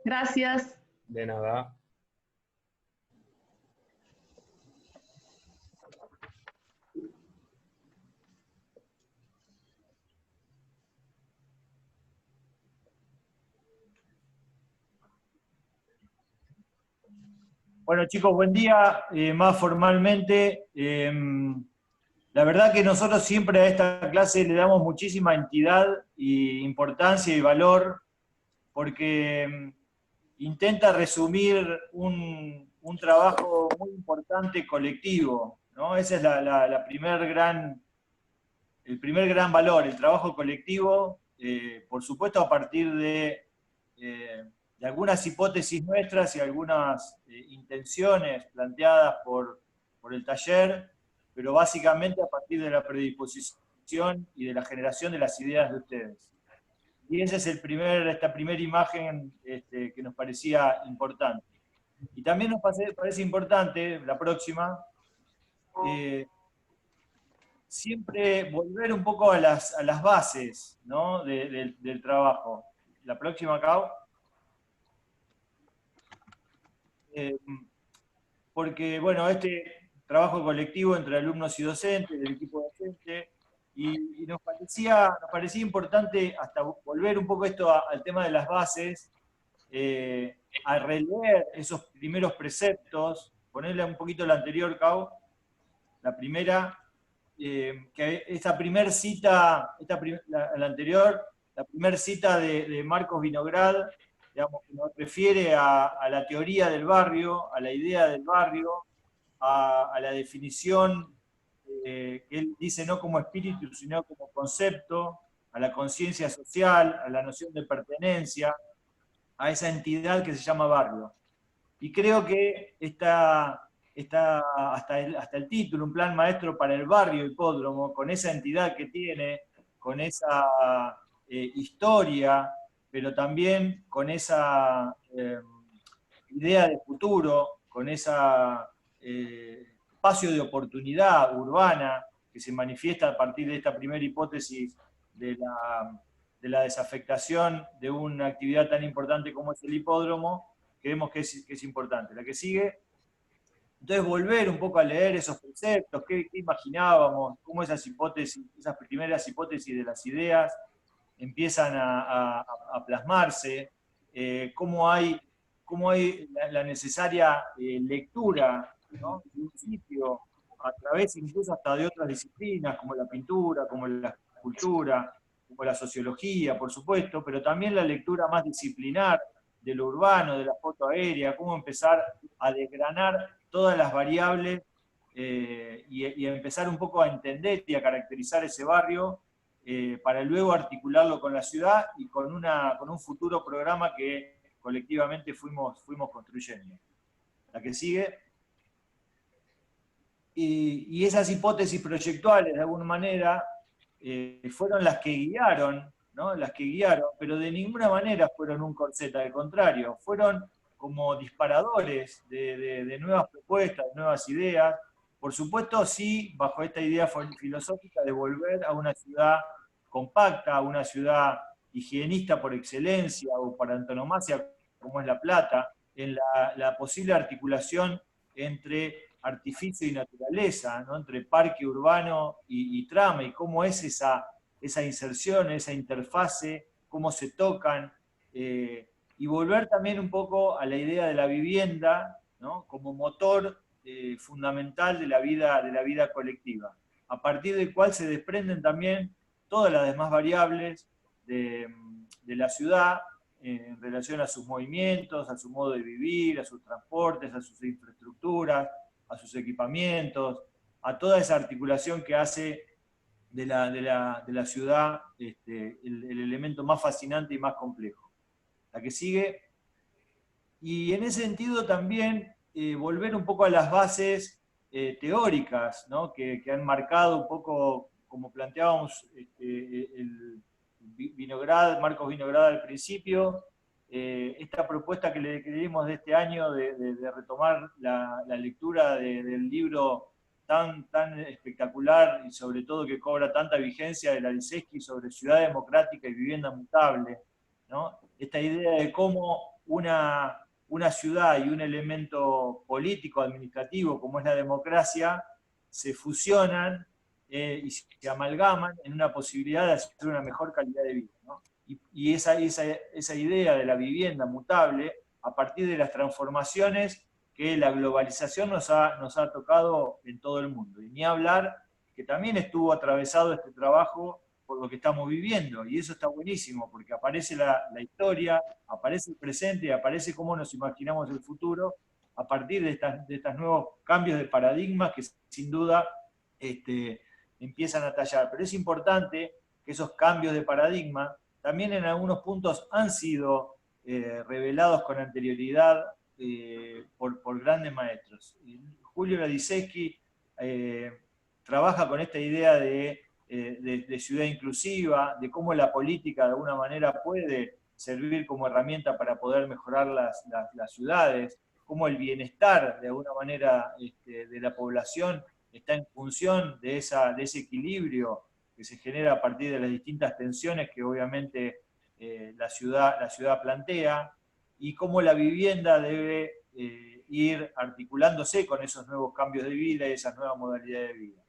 Gracias. De nada. Bueno, chicos, buen día. Más formalmente, la verdad que nosotros siempre a esta clase le damos muchísima entidad e importancia y valor, porque intenta resumir un trabajo muy importante colectivo, ¿no? Ese es el primer gran valor, el trabajo colectivo, por supuesto a partir de algunas hipótesis nuestras y algunas intenciones planteadas por el taller, pero básicamente a partir de la predisposición y de la generación de las ideas de ustedes. Y esa es esta primera imagen que nos parecía importante. Y también nos parece importante, la próxima, siempre volver un poco a las bases, ¿no? del trabajo. La próxima, Cau. Porque, bueno, este trabajo colectivo entre alumnos y docentes, del equipo docente, y nos parecía importante hasta volver un poco al tema de las bases, a releer esos primeros preceptos, ponerle un poquito la anterior, Cau, la primera, que esta primera cita, la anterior, la primera cita de Marcos Vinograd, digamos, que nos refiere a la teoría del barrio, a la idea del barrio, a la definición que él dice no como espíritu, sino como concepto, a la conciencia social, a la noción de pertenencia, a esa entidad que se llama barrio. Y creo que hasta el título, un plan maestro para el barrio Hipódromo, con esa entidad que tiene, con esa historia, pero también con esa idea de futuro, con ese espacio de oportunidad urbana que se manifiesta a partir de esta primera hipótesis de la desafectación de una actividad tan importante como es el hipódromo, creemos que es importante. La que sigue, entonces volver un poco a leer esos preceptos, qué imaginábamos, cómo esas primeras hipótesis de las ideas empiezan a plasmarse, cómo hay la necesaria lectura, ¿no? De un sitio, a través incluso hasta de otras disciplinas, como la pintura, como la escultura, como la sociología, por supuesto, pero también la lectura más disciplinar de lo urbano, de la foto aérea, cómo empezar a desgranar todas las variables y empezar un poco a entender y a caracterizar ese barrio para luego articularlo con la ciudad y con un futuro programa que colectivamente fuimos construyendo. La que sigue. Y esas hipótesis proyectuales, de alguna manera, fueron las que guiaron, ¿no? Las que guiaron, pero de ninguna manera fueron un corset, al contrario, fueron como disparadores de nuevas propuestas, de nuevas ideas. Por supuesto, sí, bajo esta idea filosófica de volver a una ciudad compacta, a una ciudad higienista por excelencia o por antonomasia, como es La Plata, en la posible articulación entre artificio y naturaleza, ¿no? Entre parque urbano y trama, y cómo es esa inserción, esa interfase, cómo se tocan, y volver también un poco a la idea de la vivienda, ¿no? Como motor fundamental de la vida colectiva, a partir del cual se desprenden también todas las demás variables de la ciudad en relación a sus movimientos, a su modo de vivir, a sus transportes, a sus infraestructuras, a sus equipamientos, a toda esa articulación que hace de la ciudad el elemento más fascinante y más complejo. La que sigue. Y en ese sentido también volver un poco a las bases teóricas, ¿no? que han marcado un poco, como planteábamos Marcos Vinograd al principio, esta propuesta que le dimos de este año de retomar la lectura del libro tan espectacular y sobre todo que cobra tanta vigencia de la Liseski sobre ciudad democrática y vivienda mutable, ¿no? Esta idea de cómo una ciudad y un elemento político, administrativo, como es la democracia, se fusionan y se amalgaman en una posibilidad de hacer una mejor calidad de vida, ¿no? Y esa idea de la vivienda mutable, a partir de las transformaciones que la globalización nos ha tocado en todo el mundo. Y ni hablar que también estuvo atravesado este trabajo por lo que estamos viviendo, y eso está buenísimo, porque aparece la historia, aparece el presente y aparece cómo nos imaginamos el futuro a partir de estos nuevos cambios de paradigmas que sin duda empiezan a tallar. Pero es importante que esos cambios de paradigma también en algunos puntos han sido revelados con anterioridad por grandes maestros. Julio Ladiseski trabaja con esta idea de ciudad inclusiva, de cómo la política de alguna manera puede servir como herramienta para poder mejorar las ciudades, cómo el bienestar de alguna manera de la población está en función de ese equilibrio que se genera a partir de las distintas tensiones que obviamente la ciudad plantea, y cómo la vivienda debe ir articulándose con esos nuevos cambios de vida y esas nuevas modalidades de vida.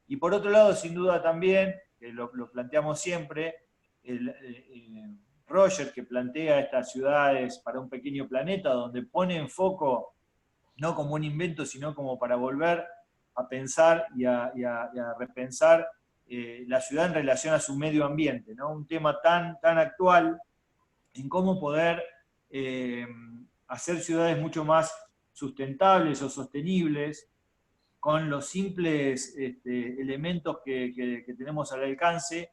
Y por otro lado, sin duda también, que lo planteamos siempre, Roger, que plantea estas ciudades para un pequeño planeta, donde pone en foco, no como un invento, sino como para volver a pensar y a repensar la ciudad en relación a su medio ambiente, ¿no? Un tema tan actual en cómo poder hacer ciudades mucho más sustentables o sostenibles, con los simples elementos que tenemos al alcance,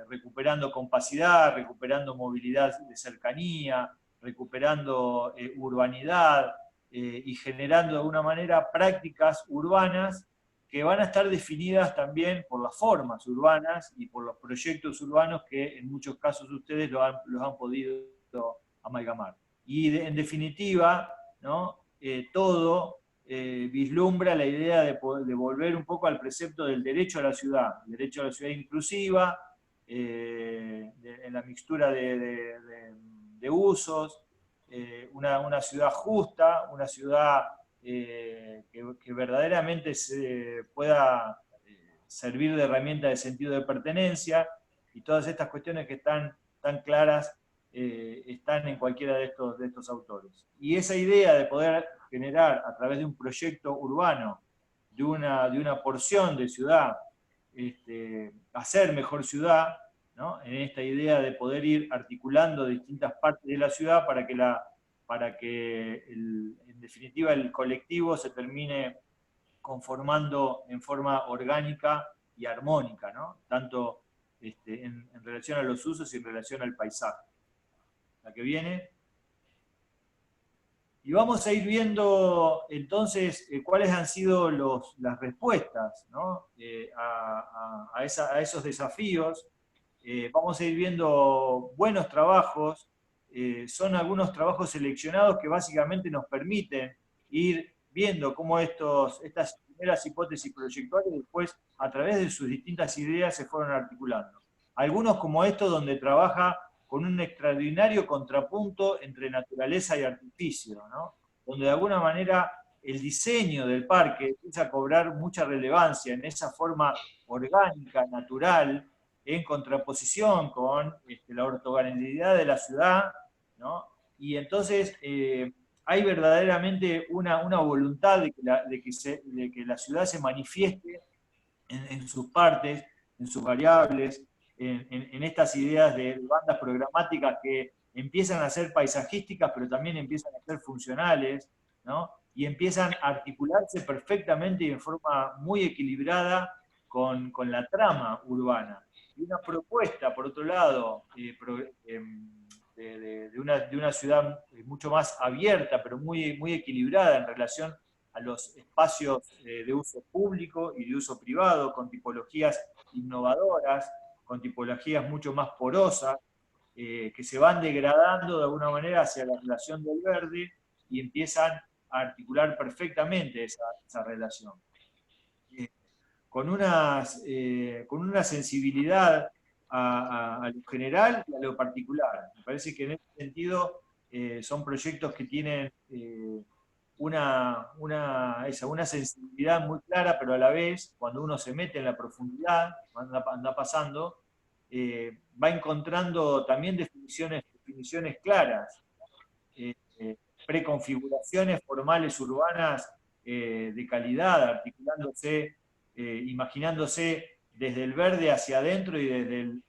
recuperando compacidad, recuperando movilidad de cercanía, recuperando urbanidad y generando de alguna manera prácticas urbanas que van a estar definidas también por las formas urbanas y por los proyectos urbanos que en muchos casos ustedes los han podido amalgamar. Y en definitiva, ¿no? Todo vislumbra la idea de volver un poco al precepto del derecho a la ciudad, el derecho a la ciudad inclusiva, en la mixtura de usos, una ciudad justa, una ciudad que verdaderamente se pueda servir de herramienta de sentido de pertenencia, y todas estas cuestiones que están tan claras están en cualquiera de estos autores. Y esa idea de poder generar a través de un proyecto urbano, de una porción de ciudad, hacer mejor ciudad, ¿no? En esta idea de poder ir articulando distintas partes de la ciudad para que en definitiva el colectivo se termine conformando en forma orgánica y armónica, ¿no? Tanto en relación a los usos y en relación al paisaje. La que viene. Y vamos a ir viendo entonces cuáles han sido las respuestas, ¿no? a esos desafíos. Vamos a ir viendo buenos trabajos. Son algunos trabajos seleccionados que básicamente nos permiten ir viendo cómo estas primeras hipótesis proyectuales después, a través de sus distintas ideas, se fueron articulando. Algunos como estos, donde trabaja con un extraordinario contrapunto entre naturaleza y artificio, ¿no? Donde de alguna manera el diseño del parque empieza a cobrar mucha relevancia en esa forma orgánica, natural, en contraposición con la ortogonalidad de la ciudad, ¿no? Y entonces hay verdaderamente una voluntad de que la ciudad se manifieste en sus partes, en sus variables, en estas ideas de bandas programáticas que empiezan a ser paisajísticas, pero también empiezan a ser funcionales, ¿no? Y empiezan a articularse perfectamente y en forma muy equilibrada con la trama urbana. Y una propuesta, por otro lado, de una ciudad mucho más abierta, pero muy equilibrada en relación a los espacios de uso público y de uso privado, con tipologías innovadoras, con tipologías mucho más porosas, que se van degradando de alguna manera hacia la relación del verde y empiezan a articular perfectamente esa relación. Con una sensibilidad a lo general y a lo particular. Me parece que en ese sentido son proyectos que tienen una sensibilidad muy clara, pero a la vez, cuando uno se mete en la profundidad, anda pasando, va encontrando también definiciones claras, preconfiguraciones formales urbanas de calidad, articulándose, imaginándose desde el verde hacia adentro y desde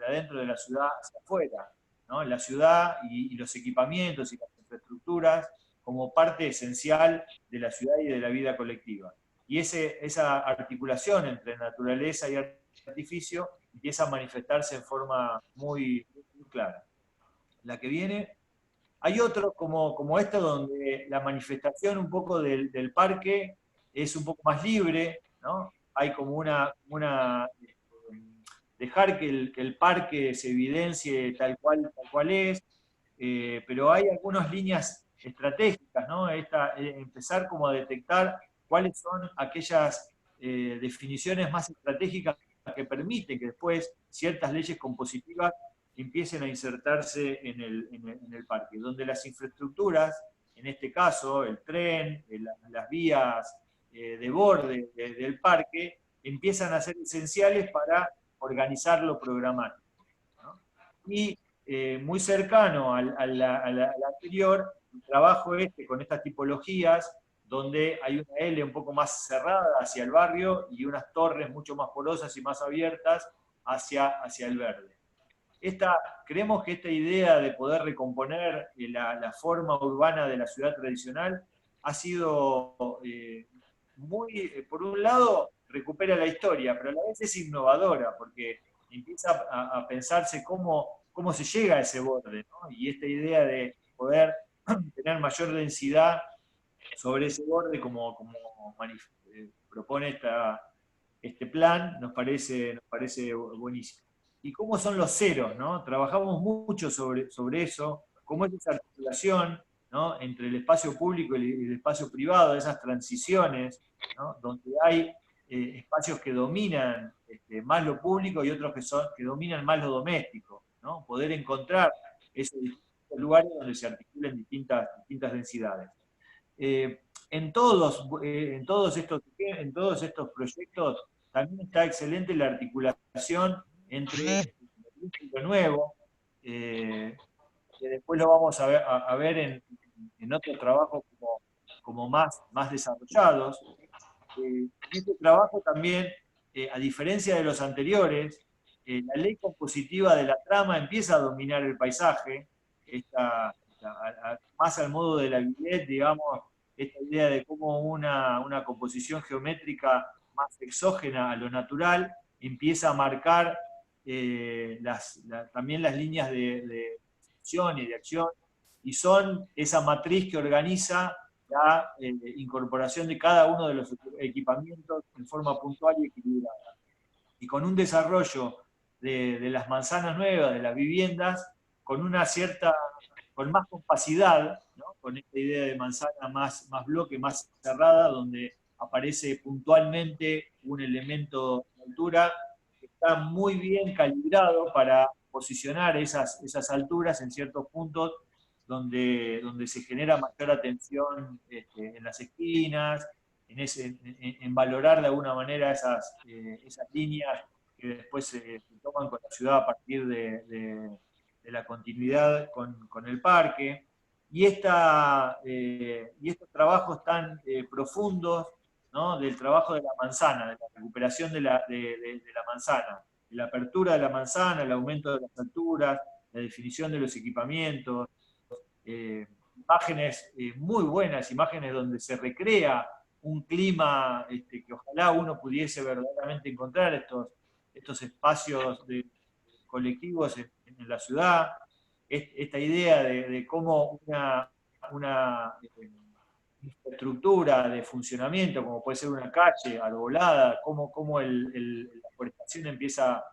adentro de la ciudad hacia afuera, ¿no? La ciudad y los equipamientos y las infraestructuras como parte esencial de la ciudad y de la vida colectiva. Y esa articulación entre naturaleza y artificio empieza a manifestarse en forma muy clara. La que viene, hay otros como esto donde la manifestación un poco del parque es un poco más libre, ¿no? Hay como dejar que el parque se evidencie tal cual es, pero hay algunas líneas estratégicas, ¿no? Empezar como a detectar cuáles son aquellas definiciones más estratégicas que permiten que después ciertas leyes compositivas empiecen a insertarse en el parque, donde las infraestructuras, en este caso el tren, las vías de borde del parque, empiezan a ser esenciales para organizar lo programático, ¿no? Y muy cercano al anterior, el trabajo con estas tipologías, donde hay una L un poco más cerrada hacia el barrio y unas torres mucho más porosas y más abiertas hacia el verde. Creemos que esta idea de poder recomponer la forma urbana de la ciudad tradicional ha sido por un lado, recupera la historia, pero a la vez es innovadora, porque empieza a pensarse cómo se llega a ese borde, ¿no? Y esta idea de poder tener mayor densidad sobre ese borde, como propone este plan, nos parece buenísimo. ¿Y cómo son los ceros, ¿no? Trabajamos mucho sobre eso, cómo es esa articulación, ¿no? Entre el espacio público y el espacio privado, esas transiciones, ¿no? Donde hay espacios que dominan más lo público y otros que dominan más lo doméstico, ¿no? Poder encontrar esos distintos lugares donde se articulan distintas densidades. En todos estos proyectos también está excelente la articulación entre lo nuevo, que después lo vamos a ver en otros trabajos como más desarrollados. En este trabajo también, a diferencia de los anteriores, la ley compositiva de la trama empieza a dominar el paisaje, más al modo de la Villette, digamos, esta idea de cómo una composición geométrica más exógena a lo natural empieza a marcar también las líneas de función y de acción, y son esa matriz que organiza la incorporación de cada uno de los equipamientos en forma puntual y equilibrada. Y con un desarrollo de las manzanas nuevas, de las viviendas, con más compacidad, ¿no? Con esta idea de manzana más bloque, más cerrada, donde aparece puntualmente un elemento de altura que está muy bien calibrado para posicionar esas alturas en ciertos puntos donde se genera mayor atención en las esquinas, en valorar de alguna manera esas líneas que después se toman con la ciudad a partir de la continuidad con el parque. Y estos trabajos tan profundos, ¿no? Del trabajo de la manzana, de la recuperación de la manzana, de la apertura de la manzana, el aumento de las alturas, la definición de los equipamientos, imágenes muy buenas, imágenes donde se recrea un clima que ojalá uno pudiese verdaderamente encontrar, estos espacios colectivos en la ciudad, esta idea de cómo una infraestructura de funcionamiento, como puede ser una calle arbolada, cómo la forestación empieza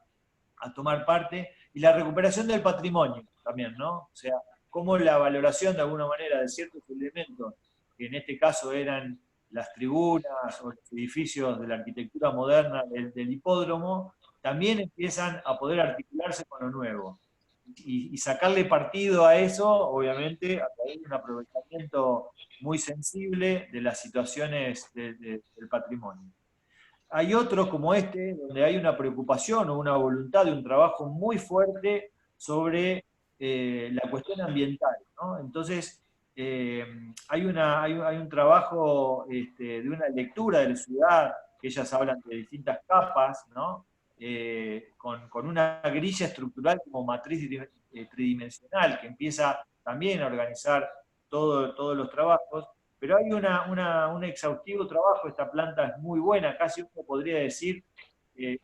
a tomar parte, y la recuperación del patrimonio también, ¿no? O sea, cómo la valoración de alguna manera de ciertos elementos, que en este caso eran las tribunas o los edificios de la arquitectura moderna del hipódromo, también empiezan a poder articularse con lo nuevo. y sacarle partido a eso, obviamente, a través de un aprovechamiento muy sensible de las situaciones del patrimonio. Hay otros como este, donde hay una preocupación o una voluntad de un trabajo muy fuerte sobre la cuestión ambiental, ¿no? Entonces, hay un trabajo de una lectura de la ciudad, que ellas hablan de distintas capas, ¿no? Con una grilla estructural como matriz tridimensional, que empieza también a organizar todos los trabajos, pero hay un exhaustivo trabajo. Esta planta es muy buena, casi uno podría decir que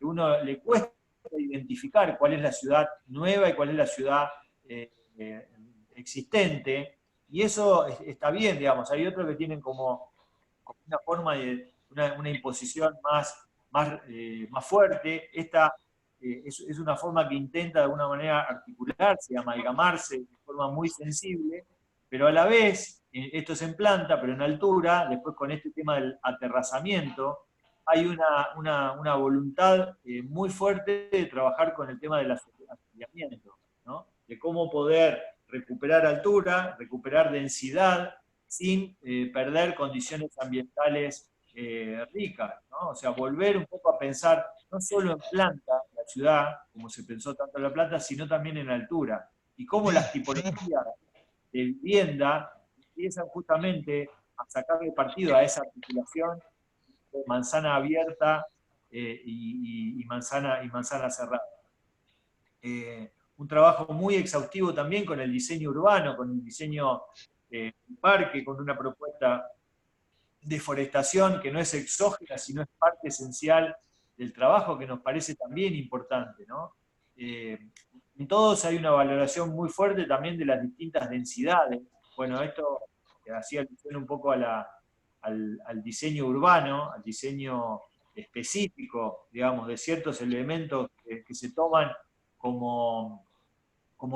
uno le cuesta identificar cuál es la ciudad nueva y cuál es la ciudad eh, eh, existente, y eso está bien, digamos. Hay otros que tienen como una forma de una imposición más fuerte. Esta es una forma que intenta de alguna manera articularse, amalgamarse de forma muy sensible, pero a la vez, esto es en planta, pero en altura, después con este tema del aterrazamiento, hay una voluntad muy fuerte de trabajar con el tema del asociamiento, ¿no? De cómo poder recuperar altura, recuperar densidad, sin perder condiciones ambientales ricas, ¿no? O sea, volver un poco a pensar no solo en planta, la ciudad, como se pensó tanto en la planta, sino también en altura. Y cómo las tipologías de vivienda empiezan justamente a sacarle partido a esa articulación de manzana abierta y manzana cerrada. Un trabajo muy exhaustivo también con el diseño urbano, con el diseño parque, con una propuesta de forestación que no es exógena, sino es parte esencial del trabajo, que nos parece también importante, ¿no? En todos hay una valoración muy fuerte también de las distintas densidades. Bueno, esto hacía alusión un poco al diseño urbano, al diseño específico, digamos, de ciertos elementos que se toman como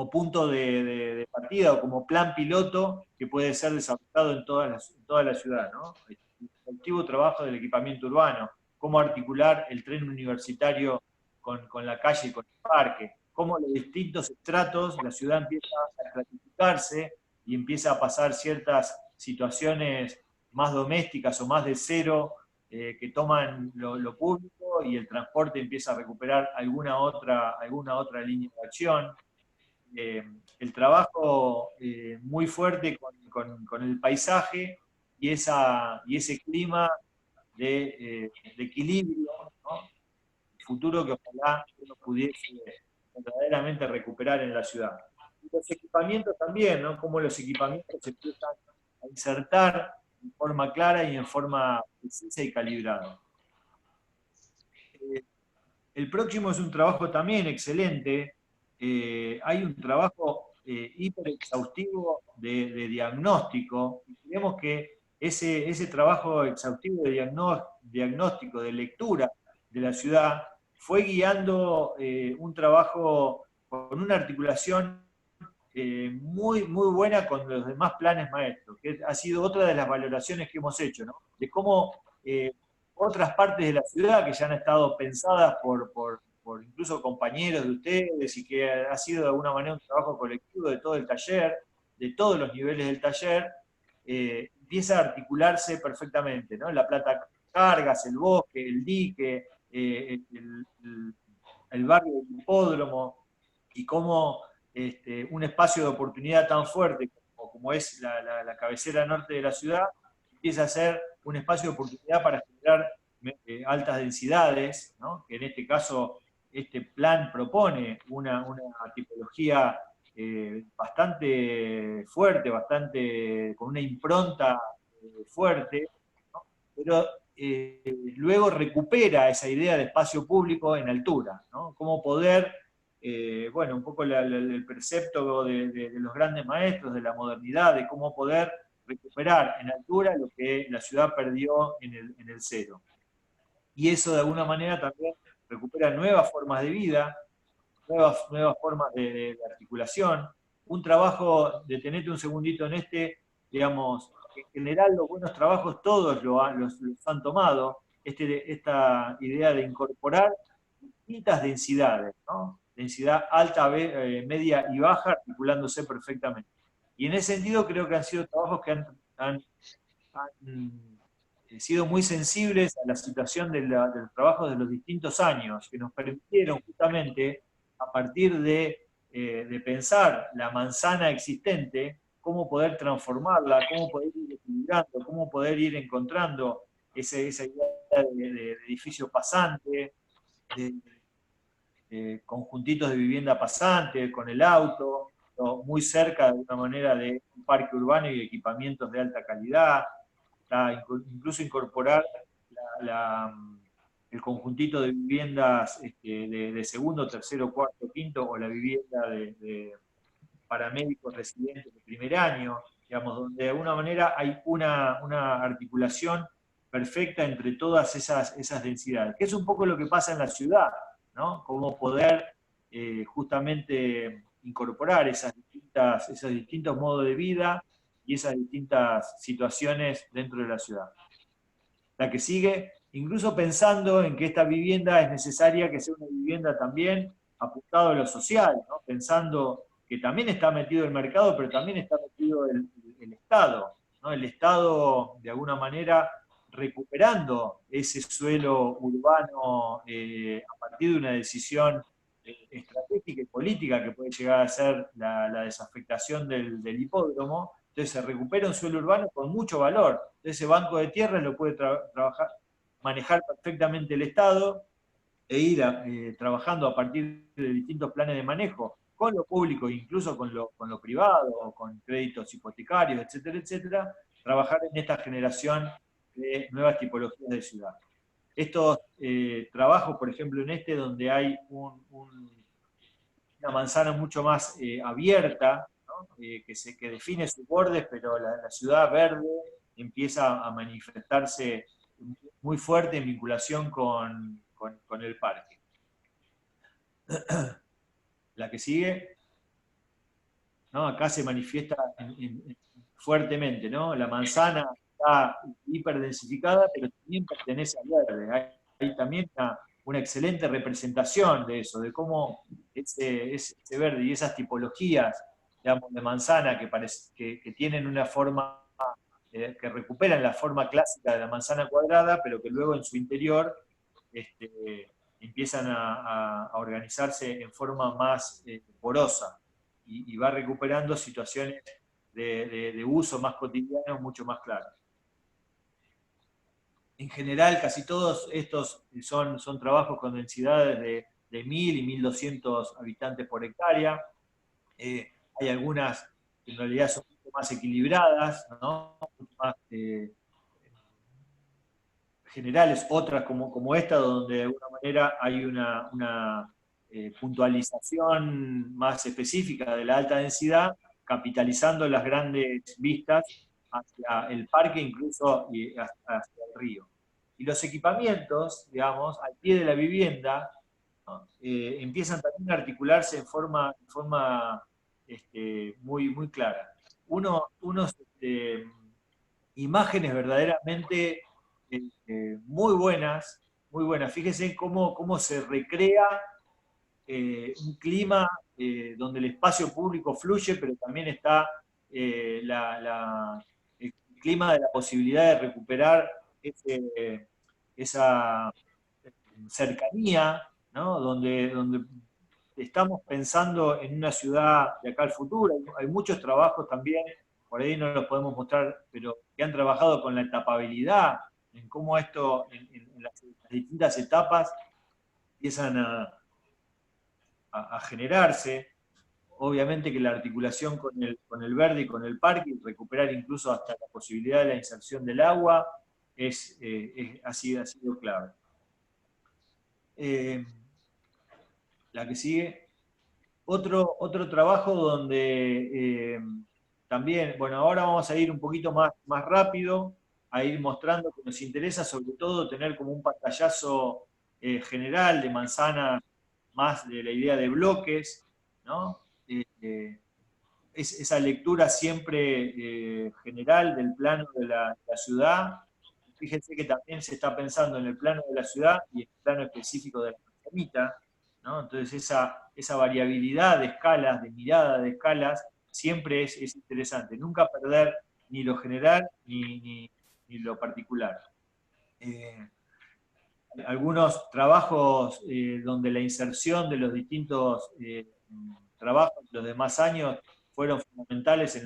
punto de partida o como plan piloto que puede ser desarrollado en toda la ciudad, ¿no? El efectivo trabajo del equipamiento urbano, cómo articular el tren universitario con la calle y con el parque, cómo los distintos estratos, la ciudad empieza a estratificarse y empieza a pasar ciertas situaciones más domésticas o más de cero, que toman lo público, y el transporte empieza a recuperar alguna otra línea de acción. El trabajo muy fuerte con el paisaje y ese clima de equilibrio, ¿no? Futuro que ojalá uno pudiese verdaderamente recuperar en la ciudad. Y los equipamientos también, ¿no? Cómo los equipamientos se empiezan a insertar en forma clara y en forma precisa y calibrada. El próximo es un trabajo también excelente. Hay un trabajo hiper exhaustivo de diagnóstico, y creemos que ese trabajo exhaustivo de diagnóstico, de lectura de la ciudad, fue guiando un trabajo con una articulación muy buena con los demás planes maestros, que ha sido otra de las valoraciones que hemos hecho, ¿no? De cómo otras partes de la ciudad que ya han estado pensadas por incluso compañeros de ustedes, y que ha sido de alguna manera un trabajo colectivo de todo el taller, de todos los niveles del taller, empieza a articularse perfectamente, ¿no? La Plata Cargas, el Bosque, el Dique, el barrio del Hipódromo, y cómo un espacio de oportunidad tan fuerte como es la cabecera norte de la ciudad empieza a ser un espacio de oportunidad para generar altas densidades, ¿no? Que en este caso este plan propone una tipología bastante fuerte, con una impronta fuerte, ¿no? Pero luego recupera esa idea de espacio público en altura, ¿no? Cómo poder, bueno, un poco el precepto de los grandes maestros, de la modernidad, de cómo poder recuperar en altura lo que la ciudad perdió en el cero. Y eso de alguna manera también recupera nuevas formas de vida, nuevas formas de articulación. Un trabajo, detenete un segundito en digamos, en general los buenos trabajos todos los han tomado, esta idea de incorporar distintas densidades, ¿no? densidad alta, media y baja, articulándose perfectamente. Y en ese sentido creo que han sido trabajos que han sido muy sensibles a la situación del trabajo de los distintos años, que nos permitieron justamente, a partir de pensar la manzana existente, cómo poder transformarla, cómo poder ir equilibrando, cómo poder ir encontrando esa idea de edificio pasante, de conjuntitos de vivienda pasante, con el auto, muy cerca de alguna manera de un parque urbano y equipamientos de alta calidad, incluso incorporar el conjuntito de viviendas de segundo, tercero, cuarto, quinto, o la vivienda de paramédicos residentes de primer año, digamos, donde de alguna manera hay una articulación perfecta entre todas esas densidades, que es un poco lo que pasa en la ciudad, ¿no? Cómo poder justamente incorporar esos distintos modos de vida y esas distintas situaciones dentro de la ciudad. La que sigue, incluso pensando en que esta vivienda es necesaria que sea una vivienda también apuntado a lo social, ¿no? Pensando que también está metido el mercado, pero también está metido el Estado, ¿no? El Estado, de alguna manera, recuperando ese suelo urbano a partir de una decisión estratégica y política que puede llegar a ser la desafectación del hipódromo. Entonces se recupera un suelo urbano con mucho valor. Entonces ese banco de tierras lo puede manejar perfectamente el Estado e ir trabajando a partir de distintos planes de manejo, con lo público, incluso con lo privado, con créditos hipotecarios, etcétera, etcétera, trabajar en esta generación de nuevas tipologías de ciudad. Estos trabajos, por ejemplo, en donde hay una manzana mucho más abierta, ¿no? Que define sus bordes, pero la ciudad verde empieza a manifestarse muy fuerte en vinculación con el parque. La que sigue, ¿no? Acá se manifiesta fuertemente, ¿no? La manzana está hiperdensificada, pero también pertenece al verde. Hay también una excelente representación de eso, de cómo ese verde y esas tipologías, digamos, de manzana que tienen una forma, que recuperan la forma clásica de la manzana cuadrada, pero que luego en su interior empiezan a organizarse en forma más porosa y va recuperando situaciones de uso más cotidiano mucho más claras. En general, casi todos estos son trabajos con densidades de 1000 y 1200 habitantes por hectárea. Hay algunas que en realidad son mucho más equilibradas, ¿no? Mucho más generales, otras como esta, donde de alguna manera hay una puntualización más específica de la alta densidad, capitalizando las grandes vistas hacia el parque, incluso hacia el río. Y los equipamientos, digamos, al pie de la vivienda, ¿no? Empiezan también a articularse en forma muy clara. Unos imágenes verdaderamente muy buenas, muy buenas. Fíjense cómo se recrea un clima donde el espacio público fluye, pero también está el clima de la posibilidad de recuperar esa cercanía, ¿no? Donde estamos pensando en una ciudad de acá al futuro. Hay muchos trabajos también, por ahí no los podemos mostrar, pero que han trabajado con la etapabilidad, en cómo esto, en las distintas etapas, empiezan a generarse. Obviamente que la articulación con el verde y con el parque, y recuperar incluso hasta la posibilidad de la inserción del agua, ha sido clave. La que sigue. Otro trabajo donde también, bueno, ahora vamos a ir un poquito más rápido, a ir mostrando que nos interesa sobre todo tener como un pantallazo general de manzana, más de la idea de bloques, ¿no? Esa lectura siempre general del plano de la ciudad. Fíjense que también se está pensando en el plano de la ciudad y en el plano específico de la manzanita. ¿no? Entonces esa variabilidad de escalas, de mirada de escalas, siempre es interesante. Nunca perder ni lo general ni lo particular. Algunos trabajos donde la inserción de los distintos trabajos de los demás años fueron fundamentales,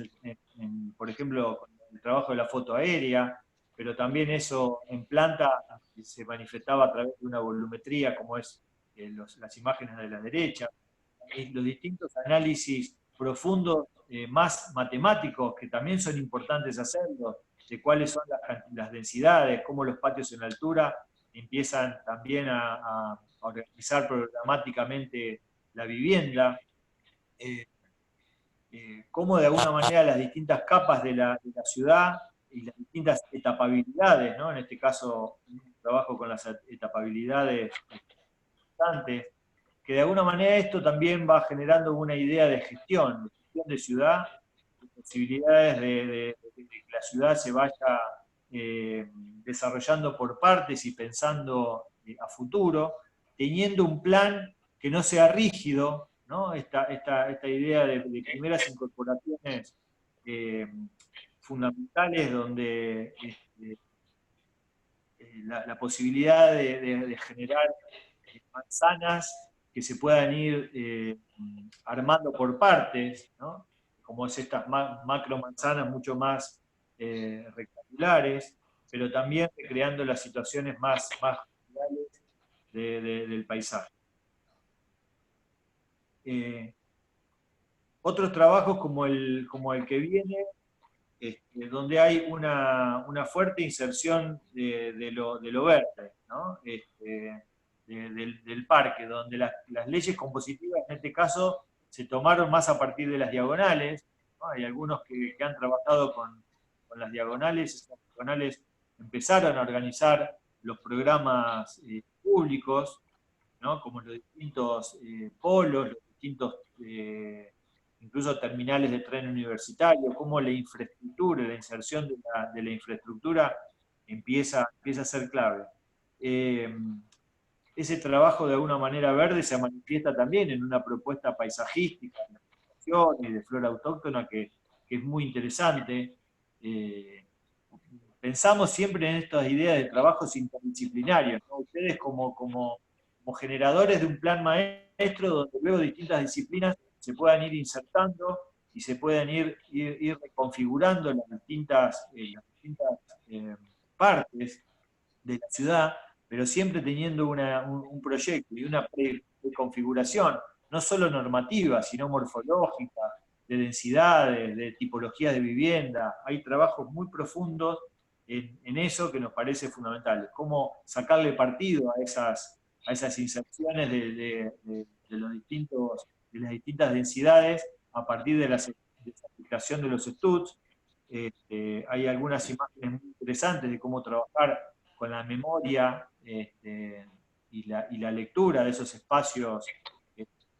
por ejemplo, con el trabajo de la foto aérea, pero también eso en planta se manifestaba a través de una volumetría, como es las imágenes de la derecha, y los distintos análisis profundos, más matemáticos, que también son importantes hacerlos, de cuáles son las densidades, cómo los patios en altura empiezan también a organizar programáticamente la vivienda, cómo de alguna manera las distintas capas de la ciudad y las distintas etapabilidades, ¿no? En este caso trabajo con las etapabilidades constantes, que de alguna manera esto también va generando una idea de gestión de ciudad, de posibilidades de que la ciudad se vaya desarrollando por partes y pensando a futuro, teniendo un plan que no sea rígido, ¿no? Esta idea de primeras incorporaciones eh, fundamentales donde la posibilidad de generar manzanas que se puedan ir armando por partes, ¿no? Como es estas macro manzanas mucho más rectangulares, pero también creando las situaciones más generales del paisaje. Otros trabajos como el que viene, donde hay una fuerte inserción de lo verde, ¿no? Del parque, donde las leyes compositivas en este caso se tomaron más a partir de las diagonales, ¿no? Hay algunos que han trabajado con las diagonales, esas diagonales empezaron a organizar los programas públicos, ¿no? Como los distintos polos, los distintos incluso terminales de tren universitario, cómo la infraestructura, la inserción de la infraestructura empieza a ser clave. Ese trabajo de alguna manera verde se manifiesta también en una propuesta paisajística de vegetación y de flora autóctona que es muy interesante. Pensamos siempre en estas ideas de trabajos interdisciplinarios, ¿no? Ustedes como generadores de un plan maestro donde luego distintas disciplinas se puedan ir insertando y se puedan ir reconfigurando las distintas partes de la ciudad, pero siempre teniendo un proyecto y una preconfiguración, no solo normativa, sino morfológica, de densidades, de tipologías de vivienda. Hay trabajos muy profundos en eso que nos parece fundamental. Cómo sacarle partido a esas inserciones de las distintas densidades a partir de la aplicación de los STUTS. Hay algunas imágenes muy interesantes de cómo trabajar con la memoria y la lectura de esos espacios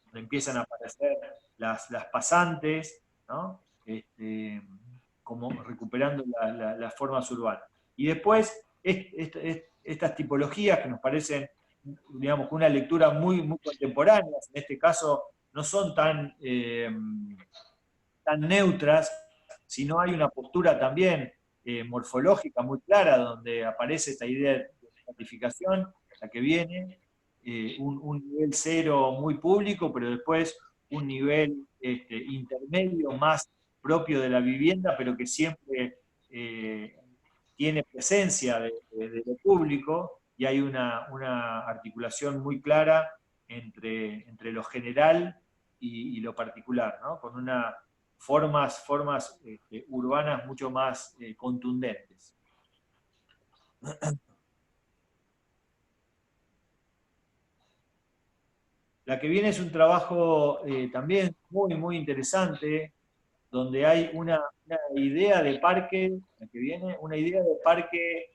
donde empiezan a aparecer las pasantes, ¿no? Como recuperando las formas urbanas. Y después, estas tipologías que nos parecen, digamos, una lectura muy contemporánea, en este caso no son tan neutras, sino hay una postura también morfológica muy clara, donde aparece esta idea de estratificación, la que viene, un nivel cero muy público, pero después un nivel intermedio más propio de la vivienda, pero que siempre tiene presencia de lo público, y hay una articulación muy clara entre lo general y lo particular, ¿no? Con formas urbanas mucho más contundentes. La que viene es un trabajo también muy interesante, donde hay una idea de parque, la que viene, una idea de parque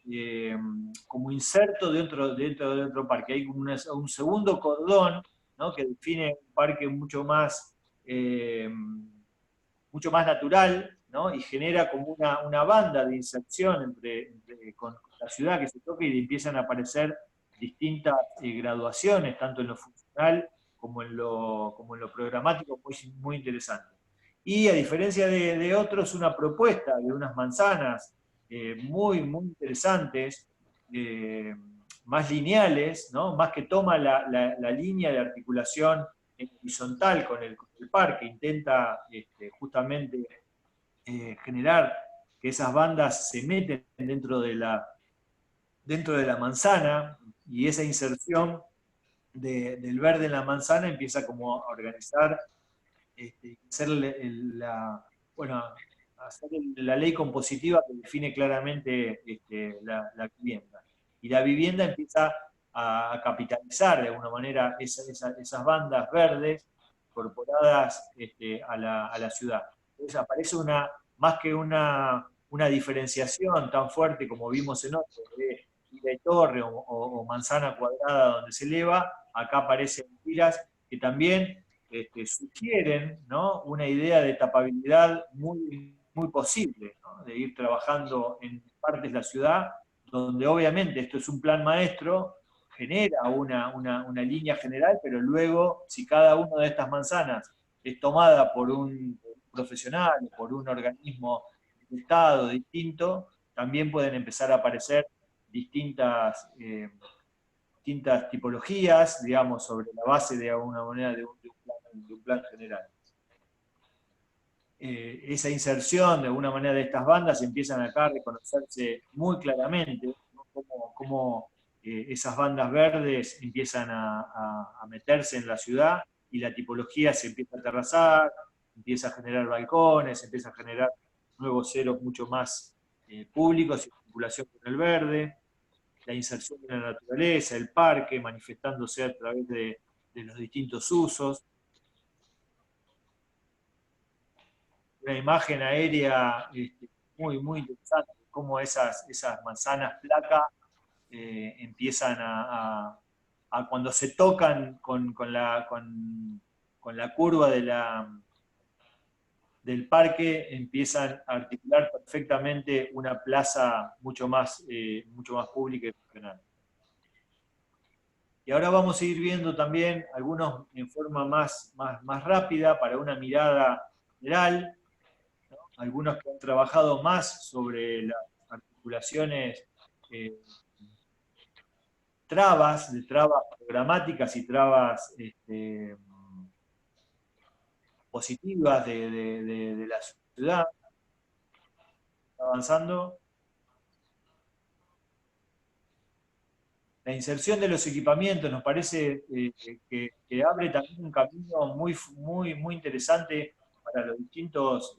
como inserto dentro de otro parque. Hay como un segundo cordón, ¿no? Que define un parque mucho más natural, ¿no? Y genera como una banda de inserción con la ciudad que se toca, y empiezan a aparecer distintas graduaciones, tanto en lo funcional como en lo programático muy, muy interesante. Y a diferencia de otros, una propuesta de unas manzanas muy, muy interesantes, más lineales, ¿no? Más que toma la línea de articulación horizontal con el parque, intenta justamente generar que esas bandas se meten dentro de la manzana, y esa inserción del verde en la manzana empieza como a organizar, hacer bueno, hacer la ley compositiva que define claramente la vivienda. Y la vivienda empieza a capitalizar de alguna manera esas bandas verdes incorporadas a la ciudad. Entonces aparece más que una diferenciación tan fuerte como vimos en otros, de torre o manzana cuadrada donde se eleva, acá aparecen tiras que también sugieren, ¿no?, una idea de tapabilidad muy, muy posible, ¿no?, de ir trabajando en partes de la ciudad, donde obviamente esto es un plan maestro, genera una línea general, pero luego, si cada una de estas manzanas es tomada por un profesional, por un organismo de Estado distinto, también pueden empezar a aparecer distintas tipologías, digamos, sobre la base de alguna manera de un plan general. Esa inserción de alguna manera de estas bandas empiezan acá a reconocerse muy claramente, ¿no?, cómo esas bandas verdes empiezan a meterse en la ciudad y la tipología se empieza a terrazar, empieza a generar balcones, empieza a generar nuevos ceros mucho más públicos y circulación con el verde, la inserción de la naturaleza, el parque, manifestándose a través de los distintos usos. Una imagen aérea muy, muy interesante, cómo esas manzanas placa empiezan cuando se tocan con la curva del parque, empiezan a articular perfectamente una plaza mucho más pública y funcional. Y ahora vamos a ir viendo también algunos en forma más rápida para una mirada general, ¿no?, algunos que han trabajado más sobre las articulaciones de trabas programáticas y trabas positivas de la ciudad. Avanzando. La inserción de los equipamientos nos parece que abre también un camino muy, muy, muy interesante para los distintos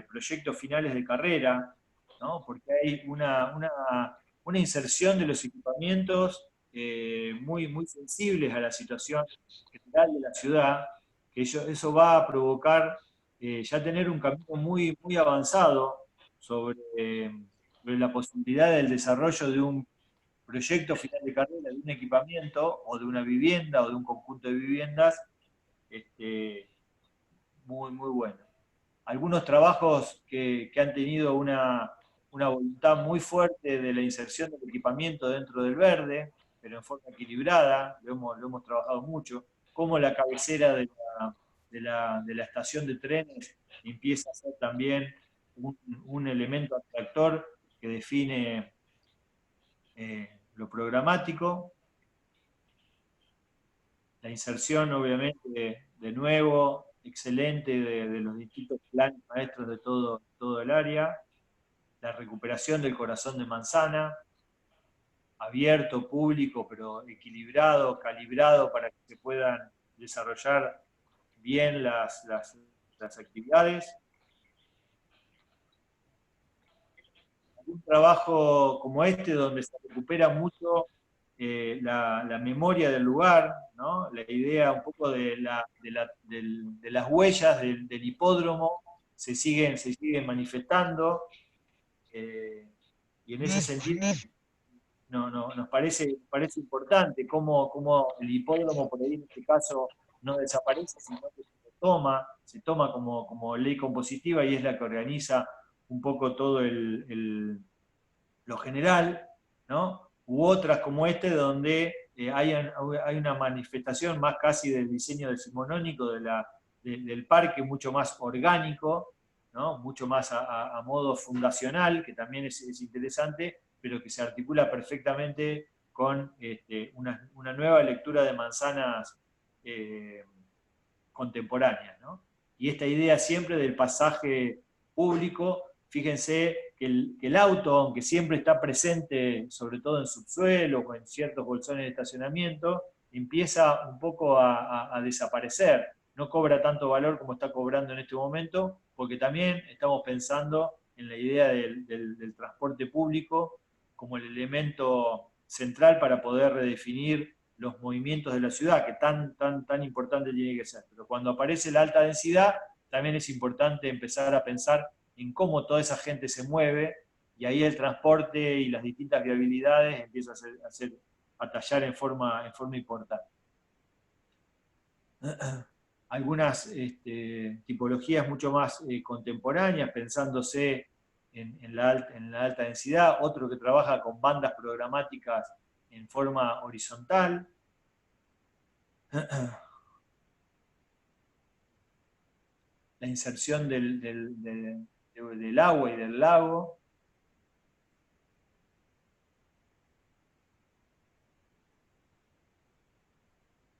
proyectos finales de carrera, ¿no?, porque hay una inserción de los equipamientos muy, muy sensibles a la situación general de la ciudad, que eso va a provocar ya tener un camino muy, muy avanzado sobre la posibilidad del desarrollo de un proyecto final de carrera, de un equipamiento o de una vivienda o de un conjunto de viviendas muy, muy bueno. Algunos trabajos que han tenido una voluntad muy fuerte de la inserción del equipamiento dentro del verde, pero en forma equilibrada, lo hemos trabajado mucho, como la cabecera de la estación de trenes empieza a ser también un elemento atractor que define lo programático. La inserción, obviamente, de nuevo, excelente de los distintos planes maestros de todo el área. La recuperación del corazón de manzana, abierto, público, pero equilibrado, calibrado para que se puedan desarrollar bien las actividades. Un trabajo como este, donde se recupera mucho la memoria del lugar, ¿no?, la idea un poco de las huellas del hipódromo se siguen manifestando, y en ese sentido nos parece importante cómo el hipódromo, por ahí en este caso, no desaparece, sino que se toma como ley compositiva y es la que organiza un poco todo lo general, ¿no?, u otras como donde hay una manifestación más casi del diseño decimonónico del parque, mucho más orgánico, ¿no? Mucho más a modo fundacional, que también es interesante, pero que se articula perfectamente con una nueva lectura de manzanas contemporáneas, ¿no? Y esta idea siempre del pasaje público, fíjense que el auto, aunque siempre está presente, sobre todo en subsuelo o en ciertos bolsones de estacionamiento, empieza un poco a desaparecer. No cobra tanto valor como está cobrando en este momento, porque también estamos pensando en la idea del transporte público como el elemento central para poder redefinir los movimientos de la ciudad, que tan importante tiene que ser. Pero cuando aparece la alta densidad, también es importante empezar a pensar en cómo toda esa gente se mueve, y ahí el transporte y las distintas viabilidades empiezan a tallar en forma importante. Algunas tipologías mucho más contemporáneas, pensándose en la alta densidad, otro que trabaja con bandas programáticas en forma horizontal. La inserción del agua y del lago.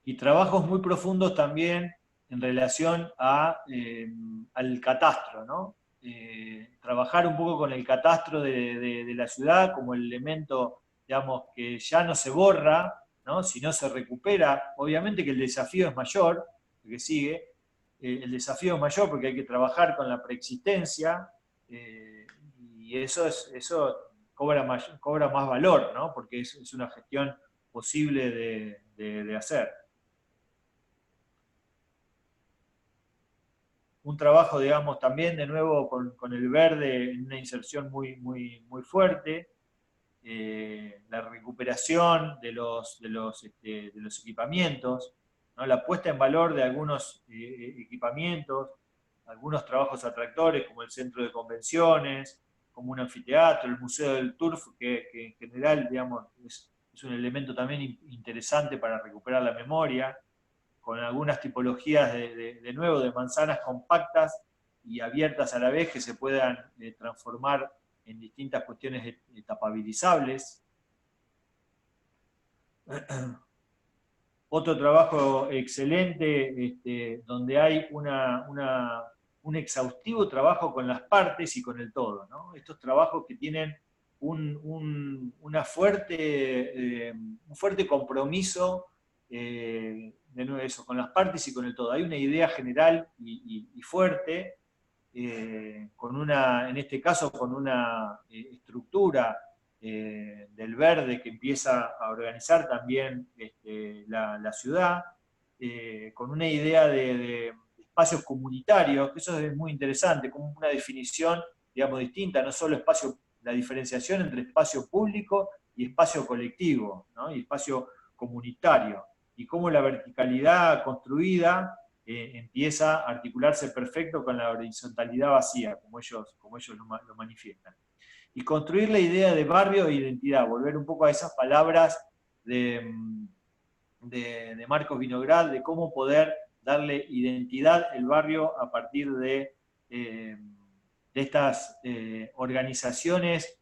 Y trabajos muy profundos también en relación al catastro, ¿no? Trabajar un poco con el catastro de la ciudad como el elemento, digamos, que ya no se borra, ¿no? Sino se recupera. Obviamente que el desafío es mayor, el que sigue, el desafío es mayor porque hay que trabajar con la preexistencia, y eso cobra más valor, ¿no? Porque es una gestión posible de hacer. Un trabajo, digamos, también de nuevo con el verde en una inserción muy fuerte, la recuperación de los equipamientos, ¿no? La puesta en valor de algunos equipamientos, algunos trabajos atractores como el centro de convenciones, como un anfiteatro, el Museo del Turf, que en general, digamos, es un elemento también interesante para recuperar la memoria, con algunas tipologías de nuevo de manzanas compactas y abiertas a la vez que se puedan transformar en distintas cuestiones tapabilizables. Otro trabajo excelente, donde hay un exhaustivo trabajo con las partes y con el todo, ¿no? Estos trabajos que tienen un fuerte compromiso, de nuevo eso, con las partes y con el todo. Hay una idea general y fuerte, en este caso con una estructura del verde que empieza a organizar también la ciudad, con una idea de espacios comunitarios, que eso es muy interesante, como una definición, digamos, distinta, no solo la diferenciación entre espacio público y espacio colectivo, ¿no? Y espacio comunitario, y cómo la verticalidad construida empieza a articularse perfecto con la horizontalidad vacía, como ellos lo manifiestan. Y construir la idea de barrio e identidad, volver un poco a esas palabras de Marcos Vinograd, de cómo poder darle identidad al barrio a partir de estas organizaciones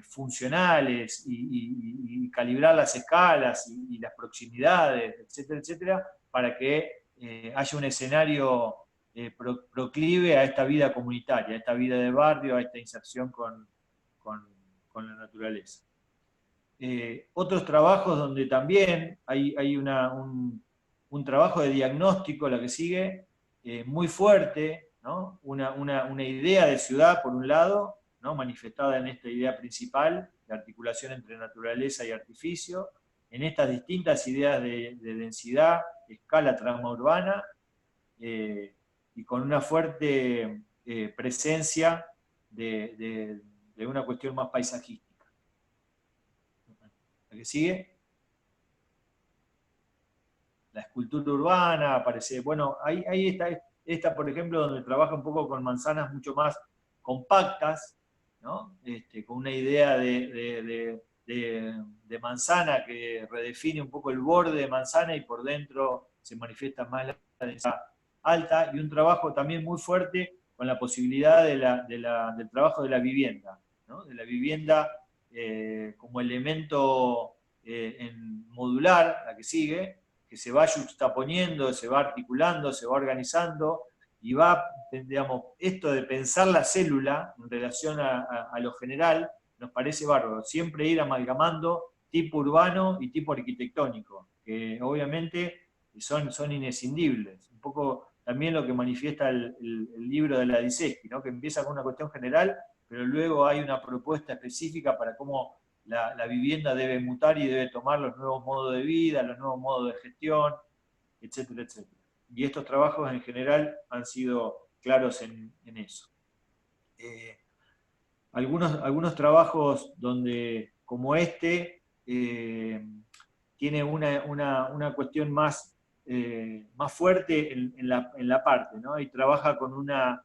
funcionales y calibrar las escalas y las proximidades, etcétera, para que haya un escenario proclive a esta vida comunitaria, a esta vida de barrio, a esta inserción con la naturaleza. Otros trabajos donde también hay un trabajo de diagnóstico, la que sigue, muy fuerte, ¿no? Una idea de ciudad, por un lado, ¿no? Manifestada en esta idea principal, de articulación entre naturaleza y artificio, en estas distintas ideas de densidad, escala transmaurbana, y con una fuerte presencia de una cuestión más paisajística. ¿La que sigue? La escultura urbana aparece. Bueno, ahí está esta, por ejemplo, donde trabaja un poco con manzanas mucho más compactas, ¿no? Con una idea de de manzana que redefine un poco el borde de manzana y por dentro se manifiesta más la densidad alta, y un trabajo también muy fuerte con la posibilidad del trabajo de la vivienda, ¿no? De la vivienda como elemento modular, la que sigue, que se va juxtaponiendo, se va articulando, se va organizando, y va, digamos, esto de pensar la célula en relación a lo general, nos parece bárbaro. Siempre ir amalgamando tipo urbano y tipo arquitectónico, que obviamente son inescindibles. Un poco también lo que manifiesta el libro de la Diseschi, ¿no? Que empieza con una cuestión general, pero luego hay una propuesta específica para cómo la vivienda debe mutar y debe tomar los nuevos modos de vida, los nuevos modos de gestión, etcétera, etcétera. Y estos trabajos en general han sido claros en eso. Algunos trabajos donde, como este, tiene una cuestión más fuerte en la parte, ¿no? Y trabaja con una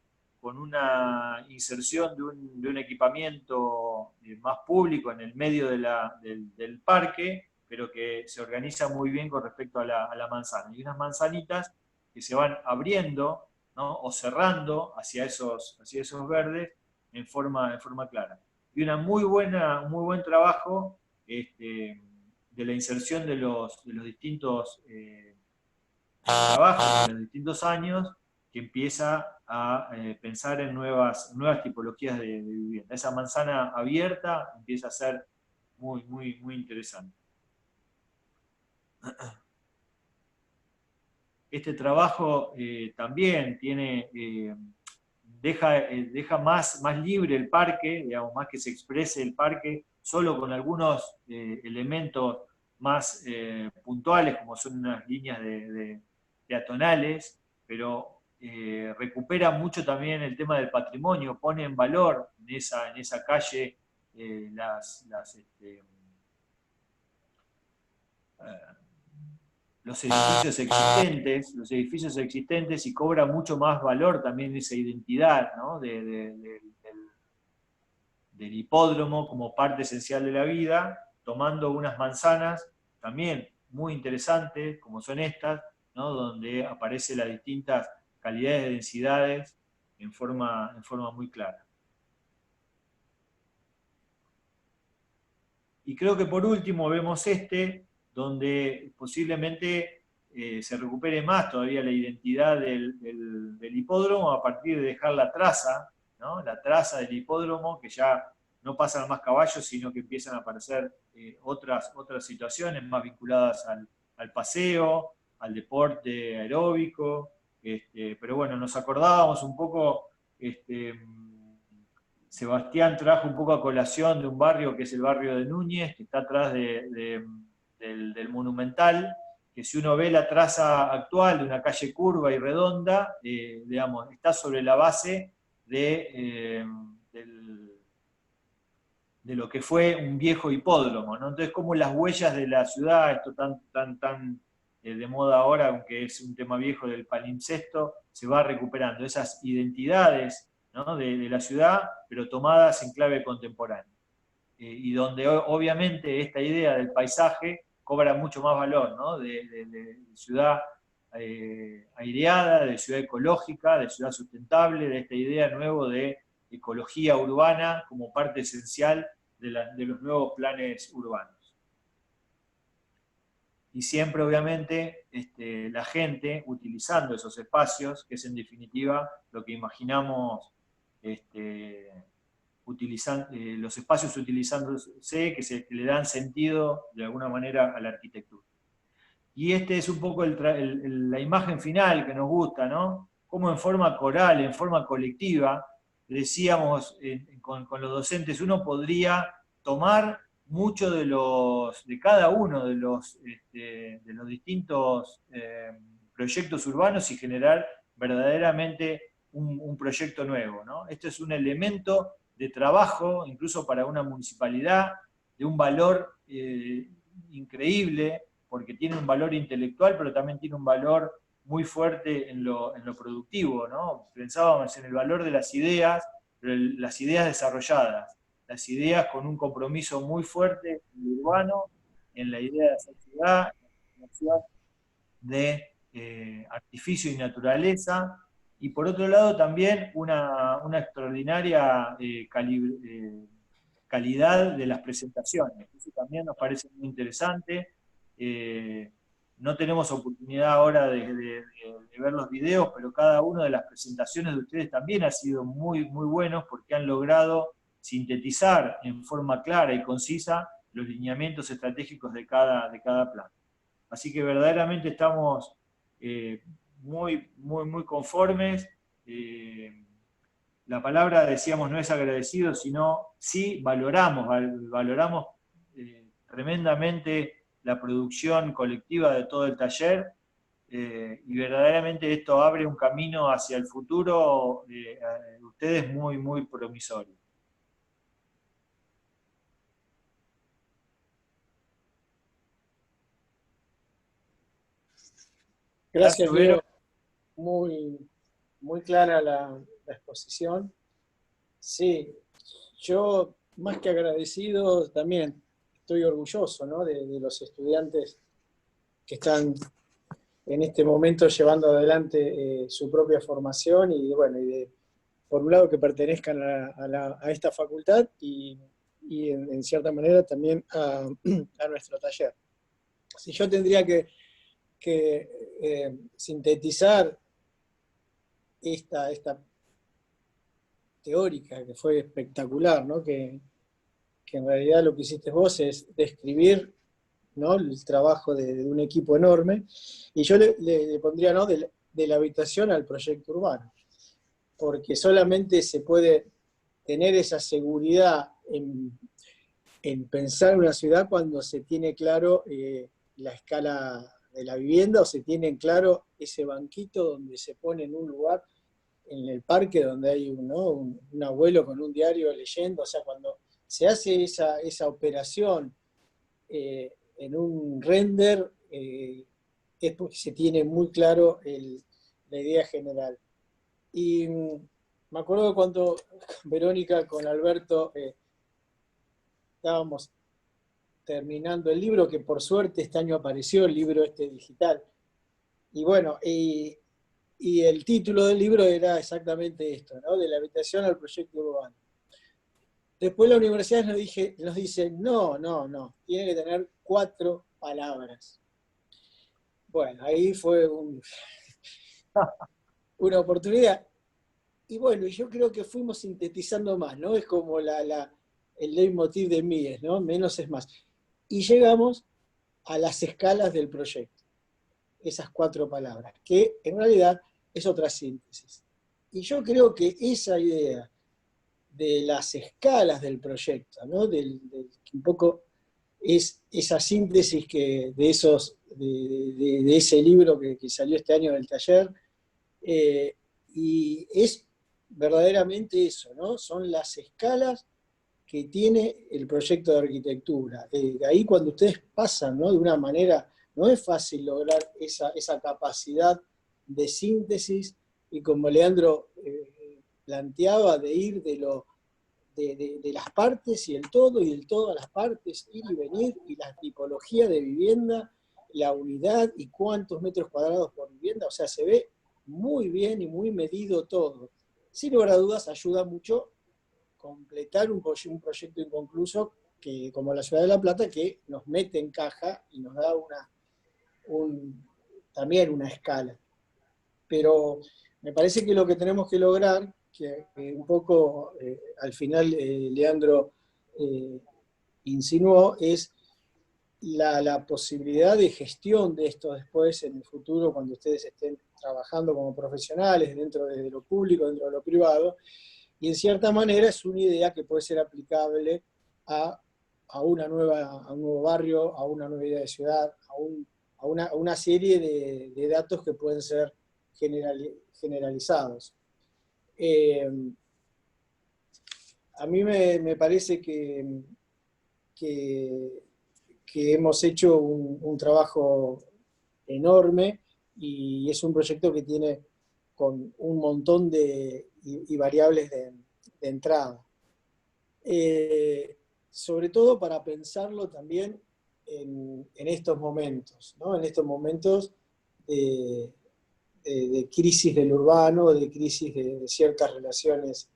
inserción de un equipamiento más público en el medio del parque, pero que se organiza muy bien con respecto a la manzana. Y unas manzanitas que se van abriendo, ¿no? O cerrando hacia esos verdes en forma clara. Y muy buen trabajo de la inserción de los distintos trabajos, de los distintos años, que empieza a pensar en nuevas tipologías de vivienda. Esa manzana abierta empieza a ser muy interesante. Este trabajo también deja más libre el parque, digamos, más que se exprese el parque, solo con algunos elementos más puntuales, como son unas líneas de peatonales, pero recupera mucho también el tema del patrimonio, pone en valor en esa calle los edificios existentes, y cobra mucho más valor también esa identidad, ¿no? del hipódromo como parte esencial de la vida, tomando unas manzanas también muy interesantes, como son estas, ¿no? Donde aparecen las distintas calidades de densidades en forma muy clara. Y creo que por último vemos donde posiblemente se recupere más todavía la identidad del hipódromo a partir de dejar la traza, ¿no? La traza del hipódromo, que ya no pasan más caballos, sino que empiezan a aparecer otras situaciones más vinculadas al paseo, al deporte aeróbico. Pero bueno, nos acordábamos un poco, Sebastián trajo un poco a colación de un barrio que es el barrio de Núñez, que está atrás del Monumental, que si uno ve la traza actual de una calle curva y redonda, digamos, está sobre la base de lo que fue un viejo hipódromo, ¿no? Entonces, como las huellas de la ciudad, esto tan de moda ahora, aunque es un tema viejo del palimpsesto, se va recuperando esas identidades, ¿no? de la ciudad, pero tomadas en clave contemporánea. Y donde obviamente esta idea del paisaje cobra mucho más valor, ¿no? de ciudad aireada, de ciudad ecológica, de ciudad sustentable, de esta idea nueva de ecología urbana como parte esencial de los nuevos planes urbanos. Y siempre, obviamente, la gente utilizando esos espacios, que es en definitiva lo que imaginamos, los espacios utilizándose, que le dan sentido de alguna manera a la arquitectura. Y es un poco la imagen final que nos gusta, ¿no? Cómo en forma coral, en forma colectiva, decíamos con los docentes, uno podría tomar mucho de cada uno de los distintos proyectos urbanos y generar verdaderamente un proyecto nuevo, ¿no? Esto es un elemento de trabajo, incluso para una municipalidad, de un valor increíble, porque tiene un valor intelectual, pero también tiene un valor muy fuerte en lo productivo, ¿no? Pensábamos en el valor de las ideas, pero las ideas desarrolladas. las ideas con un compromiso muy fuerte urbano, en la idea de hacer ciudad, en la ciudad de artificio y naturaleza, y por otro lado también una extraordinaria calidad de las presentaciones. Eso también nos parece muy interesante. No tenemos oportunidad ahora de ver los videos, pero cada una de las presentaciones de ustedes también ha sido muy, muy buenos porque han logrado sintetizar en forma clara y concisa los lineamientos estratégicos de cada plan. Así que verdaderamente estamos muy, muy, muy conformes. La palabra, decíamos, no es agradecido, sino sí valoramos tremendamente la producción colectiva de todo el taller, y verdaderamente esto abre un camino hacia el futuro de ustedes muy, muy promisorio. Gracias, Leo. Muy, muy clara la exposición. Sí, yo más que agradecido también estoy orgulloso, ¿no?, de los estudiantes que están en este momento llevando adelante su propia formación y, bueno, por un lado que pertenezcan a esta facultad y en cierta manera también a nuestro taller. Si yo tendría que sintetizar esta teórica que fue espectacular, ¿no?, que en realidad lo que hiciste vos es describir, ¿no?, el trabajo de un equipo enorme, y yo le pondría, ¿no?, de la habitación al proyecto urbano, porque solamente se puede tener esa seguridad en pensar una ciudad cuando se tiene claro la escala de la vivienda, o se tiene en claro ese banquito donde se pone en un lugar, en el parque, donde hay un abuelo con un diario leyendo. O sea, cuando se hace esa operación en un render, es porque se tiene muy claro la idea general. Y me acuerdo cuando Verónica con Alberto estábamos terminando el libro, que por suerte este año apareció el libro digital. Y bueno, y el título del libro era exactamente esto, ¿no?, de la habitación al proyecto urbano. Después la universidad nos dice, no, tiene que tener 4 palabras. Bueno, ahí fue una oportunidad. Y bueno, yo creo que fuimos sintetizando más, ¿no? Es como el leitmotiv de Mies, ¿no? Menos es más. Y llegamos a las escalas del proyecto, esas 4 palabras, que en realidad es otra síntesis. Y yo creo que esa idea de las escalas del proyecto, ¿no?, un poco es esa síntesis de ese libro que salió este año del taller, y es verdaderamente eso, ¿no? Son las escalas que tiene el proyecto de arquitectura. Ahí cuando ustedes pasan, ¿no?, de una manera, no es fácil lograr esa capacidad de síntesis, y como Leandro planteaba, de ir de las partes y el todo a las partes, ir y venir, y la tipología de vivienda, la unidad y cuántos metros cuadrados por vivienda. O sea, se ve muy bien y muy medido todo. Sin lugar a dudas, ayuda mucho completar un proyecto inconcluso como la Ciudad de La Plata, que nos mete en caja y nos da también una escala. Pero me parece que lo que tenemos que lograr, que un poco al final Leandro insinuó, es la posibilidad de gestión de esto después en el futuro, cuando ustedes estén trabajando como profesionales dentro de lo público, dentro de lo privado, y en cierta manera es una idea que puede ser aplicable a un nuevo barrio, a una nueva idea de ciudad, a una serie de datos que pueden ser generalizados. A mí me parece que hemos hecho un trabajo enorme, y es un proyecto que tiene con un montón de variables de entrada. sobre todo para pensarlo también en estos momentos, ¿no? En estos momentos de crisis del urbano, de crisis de ciertas relaciones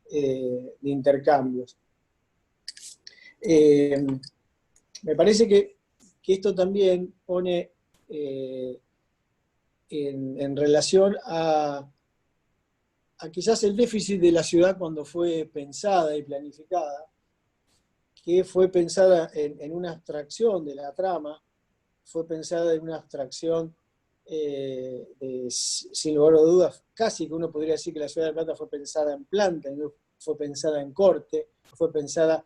de intercambios. Me parece que esto también pone en relación a quizás el déficit de la ciudad cuando fue pensada y planificada, que fue pensada en una abstracción de la trama, fue pensada en una abstracción, sin lugar a dudas, casi que uno podría decir que la ciudad de La Plata fue pensada en planta, no fue pensada en corte, fue pensada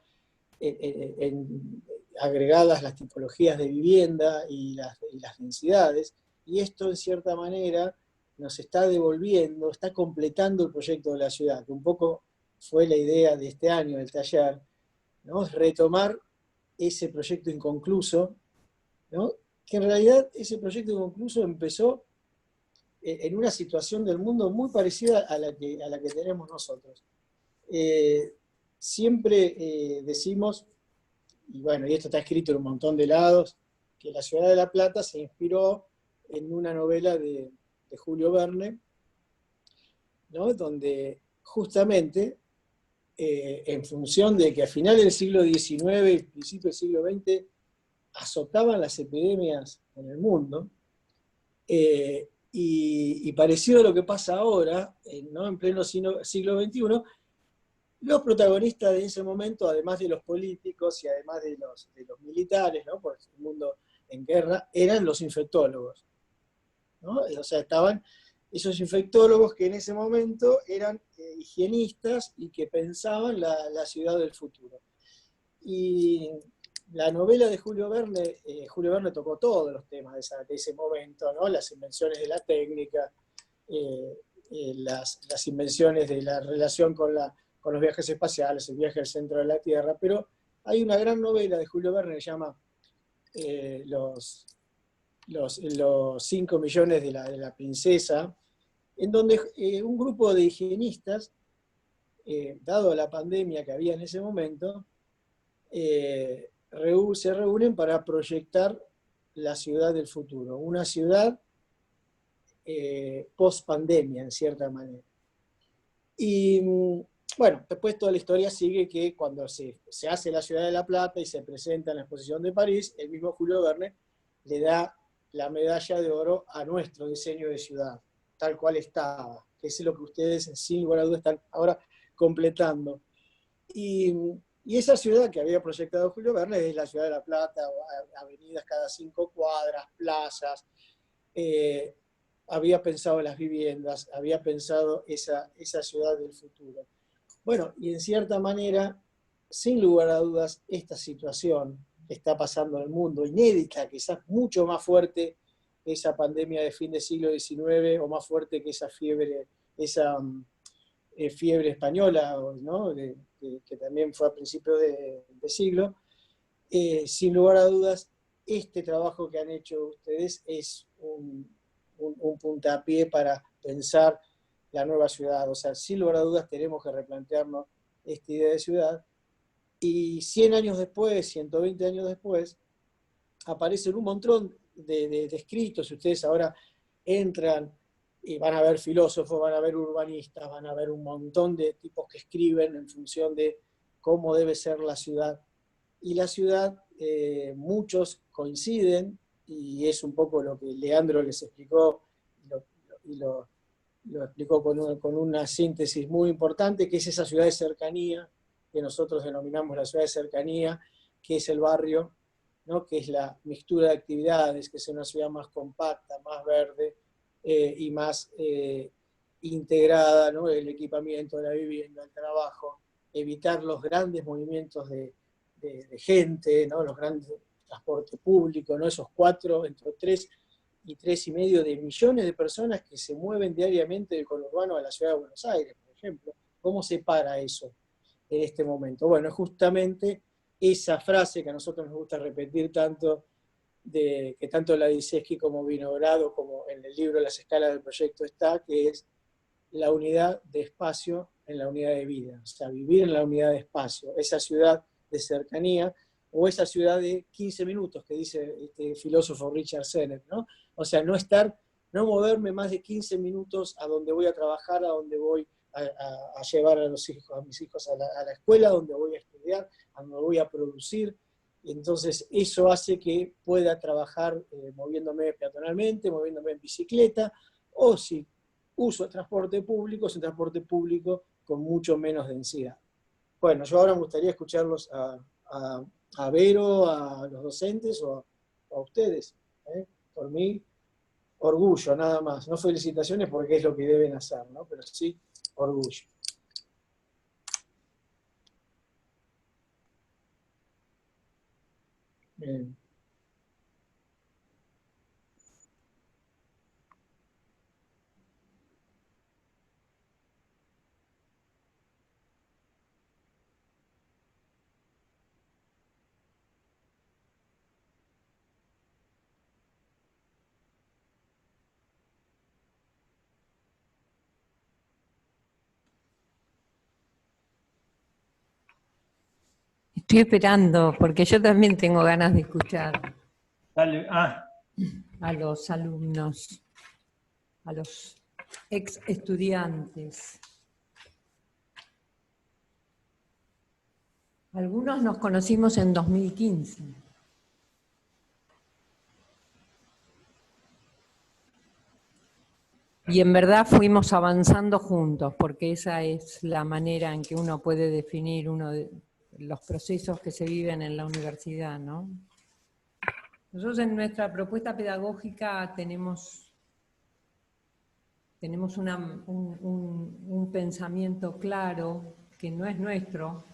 en agregadas las tipologías de vivienda y las densidades, y esto en cierta manera nos está devolviendo, está completando el proyecto de la ciudad, que un poco fue la idea de este año del taller, ¿no? Es retomar ese proyecto inconcluso, ¿no? Que en realidad ese proyecto inconcluso empezó en una situación del mundo muy parecida a la que tenemos nosotros. Siempre decimos, y bueno, y esto está escrito en un montón de lados, que la ciudad de La Plata se inspiró en una novela de Julio Verne, ¿no? Donde justamente, en función de que a finales del siglo XIX y principios del siglo XX azotaban las epidemias en el mundo, y parecido a lo que pasa ahora, ¿no? En pleno siglo XXI, los protagonistas de ese momento, además de los políticos y además de los militares, ¿no? Por el mundo en guerra, eran los infectólogos, ¿no? O sea, estaban esos infectólogos que en ese momento eran higienistas y que pensaban la ciudad del futuro. Y la novela de Julio Verne tocó todos los temas de ese momento, ¿no? Las invenciones de la técnica, las invenciones de la relación con los viajes espaciales, el viaje al centro de la Tierra, pero hay una gran novela de Julio Verne que se llama los 5 millones de la princesa, en donde un grupo de higienistas, dado la pandemia que había en ese momento, se reúnen para proyectar la ciudad del futuro, una ciudad post pandemia en cierta manera. Y bueno, después toda la historia sigue que cuando se hace la ciudad de La Plata y se presenta en la exposición de París, el mismo Julio Verne le da la medalla de oro a nuestro diseño de ciudad, tal cual estaba, que es lo que ustedes sin lugar a dudas están ahora completando. Y esa ciudad que había proyectado Julio Verne es la ciudad de La Plata, avenidas cada 5 cuadras, plazas, había pensado en las viviendas, había pensado esa ciudad del futuro. Bueno, y en cierta manera, sin lugar a dudas, esta situación que está pasando en el mundo, inédita, quizás mucho más fuerte que esa pandemia de fin del siglo XIX o más fuerte que esa fiebre española, ¿no? que también fue a principios de siglo, sin lugar a dudas, este trabajo que han hecho ustedes es un puntapié para pensar la nueva ciudad. O sea, sin lugar a dudas tenemos que replantearnos esta idea de ciudad. Y 100 años después, 120 años después, aparecen un montón de escritos. Si ustedes ahora entran y van a ver filósofos, van a ver urbanistas, van a ver un montón de tipos que escriben en función de cómo debe ser la ciudad. Y la ciudad, muchos coinciden, y es un poco lo que Leandro les explicó, y lo explicó con una síntesis muy importante, que es esa ciudad de cercanía, que nosotros denominamos la ciudad de cercanía, que es el barrio, ¿no? Que es la mixtura de actividades, que es una ciudad más compacta, más verde y más integrada, ¿no? El equipamiento, la vivienda, el trabajo, evitar los grandes movimientos de gente, ¿no? Los grandes transportes públicos, ¿no? Esos 4, entre 3 y 3,5 de millones de personas que se mueven diariamente del conurbano a la ciudad de Buenos Aires, por ejemplo. ¿Cómo se para eso en este momento? Bueno, justamente esa frase que a nosotros nos gusta repetir tanto, que tanto Ladiceski como Vinogrado, como en el libro Las escalas del proyecto está, que es la unidad de espacio en la unidad de vida, o sea, vivir en la unidad de espacio, esa ciudad de cercanía, o esa ciudad de 15 minutos que dice este filósofo Richard Sennett, ¿no? O sea, no moverme más de 15 minutos a donde voy a trabajar, a donde voy a llevar a mis hijos a la escuela, a donde voy a estudiar, a donde voy a producir. Y entonces eso hace que pueda trabajar moviéndome peatonalmente, moviéndome en bicicleta, o si uso el transporte público, es un transporte público con mucho menos densidad. Bueno, yo ahora me gustaría escucharlos a Vero, a los docentes o a ustedes. Por mí, orgullo nada más. No felicitaciones porque es lo que deben hacer, ¿no? Pero sí, orgullo. Bien. Estoy esperando, porque yo también tengo ganas de escuchar Dale, a los alumnos, a los ex estudiantes. Algunos nos conocimos en 2015. Y en verdad fuimos avanzando juntos, porque esa es la manera en que uno puede definir uno de los procesos que se viven en la universidad, ¿no? Nosotros en nuestra propuesta pedagógica tenemos un pensamiento claro, que no es nuestro,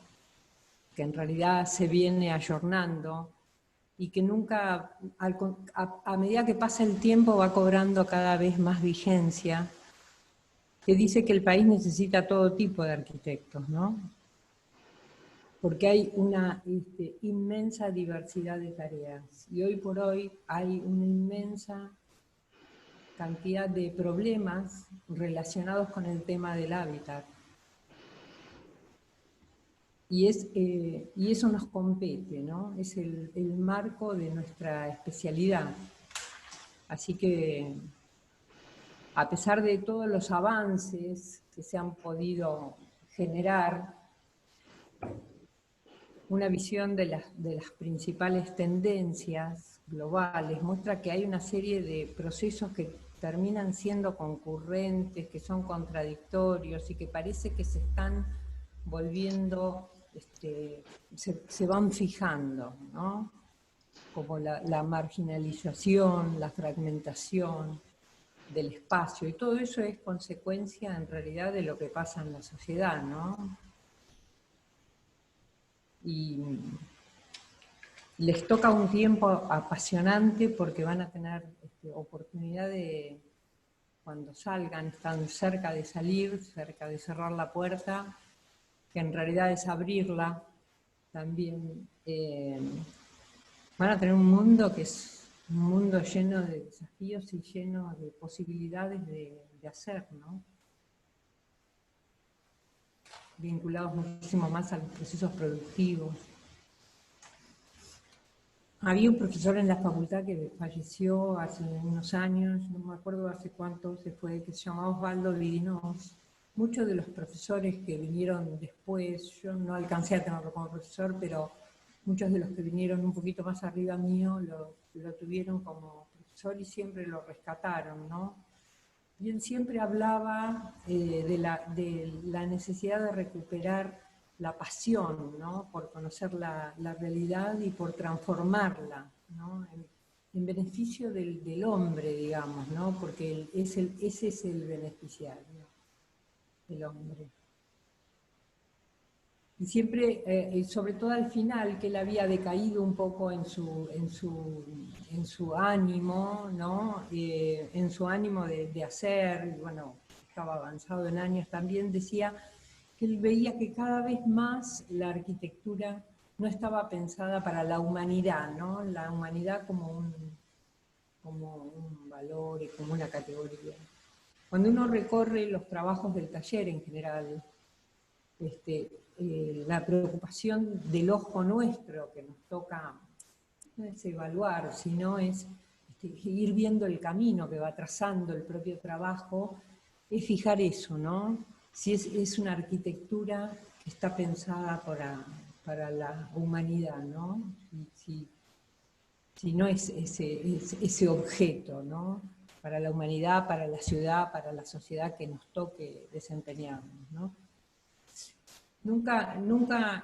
que en realidad se viene ayornando y que nunca, a medida que pasa el tiempo, va cobrando cada vez más vigencia, que dice que el país necesita todo tipo de arquitectos, ¿no? Porque hay una inmensa diversidad de tareas y hoy por hoy hay una inmensa cantidad de problemas relacionados con el tema del hábitat. Y eso nos compete, ¿no? Es el marco de nuestra especialidad. Así que, a pesar de todos los avances que se han podido generar, una visión de las principales tendencias globales muestra que hay una serie de procesos que terminan siendo concurrentes, que son contradictorios y que parece que se están volviendo, se van fijando, ¿no? Como la marginalización, la fragmentación del espacio, y todo eso es consecuencia en realidad de lo que pasa en la sociedad, ¿no? Y les toca un tiempo apasionante porque van a tener oportunidad de, cuando salgan, están cerca de salir, cerca de cerrar la puerta, que en realidad es abrirla también. Van a tener un mundo que es un mundo lleno de desafíos y lleno de posibilidades de hacer, ¿no? Vinculados muchísimo más a los procesos productivos. Había un profesor en la facultad que falleció hace unos años, no me acuerdo hace cuánto se fue, que se llamaba Osvaldo Vidinós. Muchos de los profesores que vinieron después, yo no alcancé a tenerlo como profesor, pero muchos de los que vinieron un poquito más arriba mío lo tuvieron como profesor y siempre lo rescataron, ¿no? Y él siempre hablaba de la necesidad de recuperar la pasión, ¿no? Por conocer la realidad y por transformarla, ¿no? En beneficio del hombre, digamos, ¿no? Porque ese es el beneficiario, el hombre. Y siempre, sobre todo al final, que él había decaído un poco en su ánimo, ¿no? En su ánimo de hacer, y bueno, estaba avanzado en años también, decía que él veía que cada vez más la arquitectura no estaba pensada para la humanidad, ¿no? La humanidad como un valor y como una categoría. Cuando uno recorre los trabajos del taller en general, la preocupación del ojo nuestro que nos toca no es evaluar, sino es ir viendo el camino que va trazando el propio trabajo, es fijar eso, ¿no? Si es una arquitectura que está pensada para la humanidad, ¿no? Si no es ese objeto, ¿no? Para la humanidad, para la ciudad, para la sociedad que nos toque desempeñarnos, ¿no? Nunca,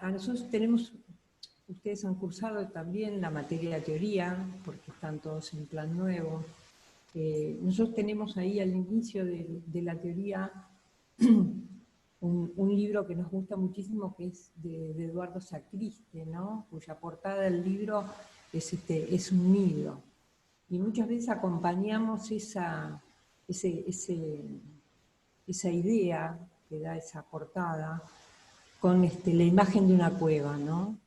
a nosotros tenemos, ustedes han cursado también la materia de teoría, porque están todos en plan nuevo. Nosotros tenemos ahí al inicio de la teoría un libro que nos gusta muchísimo, que es de Eduardo Sacriste, ¿no? Cuya portada del libro es un nido. Y muchas veces acompañamos esa idea que da esa portada con la imagen de una cueva, ¿no?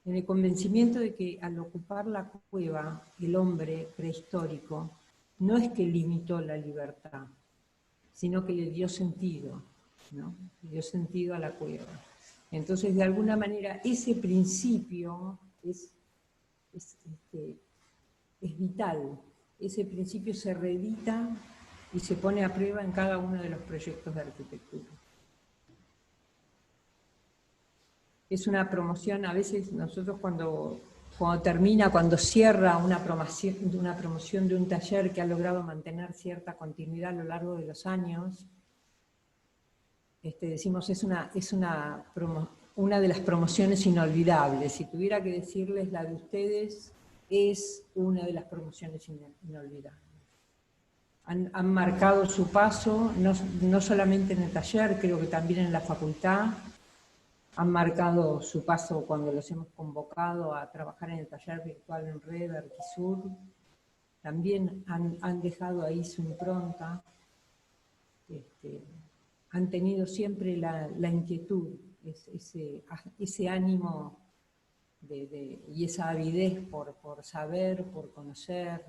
En el convencimiento de que al ocupar la cueva, el hombre prehistórico no es que limitó la libertad, sino que le dio sentido, ¿no? Le dio sentido a la cueva. Entonces, de alguna manera, ese principio es vital. Ese principio se reedita y se pone a prueba en cada uno de los proyectos de arquitectura. Es una promoción, a veces nosotros cuando cierra una promoción de un taller que ha logrado mantener cierta continuidad a lo largo de los años, decimos es una de las promociones inolvidables. Si tuviera que decirles, la de ustedes es una de las promociones inolvidables. Han marcado su paso, no solamente en el taller, creo que también en la facultad. Han marcado su paso cuando los hemos convocado a trabajar en el taller virtual en Red, Arquisur. También han dejado ahí su impronta. Han tenido siempre la inquietud, ese ánimo y esa avidez por saber, por conocer,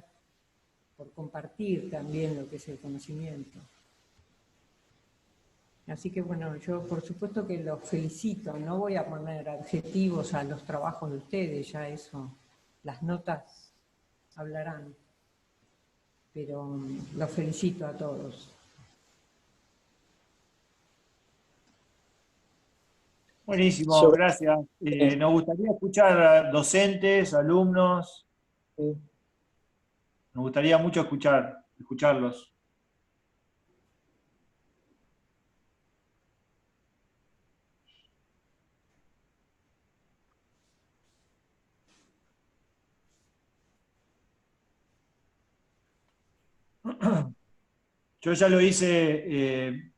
por compartir también lo que es el conocimiento. Así que bueno, yo por supuesto que los felicito, no voy a poner adjetivos a los trabajos de ustedes, ya eso, las notas hablarán, pero los felicito a todos. Buenísimo, gracias. Nos gustaría escuchar a docentes, alumnos. Nos gustaría mucho escucharlos. Yo ya lo hice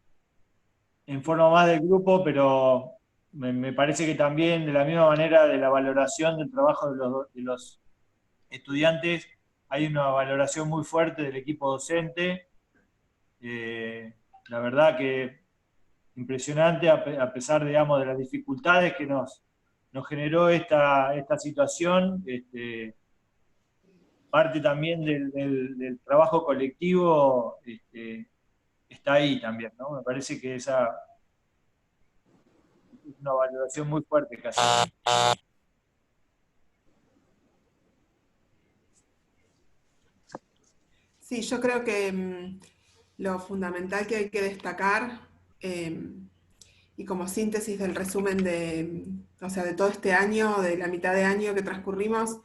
en forma más del grupo, pero me parece que también de la misma manera de la valoración del trabajo de los estudiantes, hay una valoración muy fuerte del equipo docente. La verdad que impresionante, a pesar, digamos, de las dificultades que nos generó esta situación. Parte también del trabajo colectivo está ahí también, ¿no? Me parece que esa es una valoración muy fuerte que hacemos. Sí, yo creo que lo fundamental que hay que destacar, y como síntesis del resumen de todo este año, de la mitad de año que transcurrimos,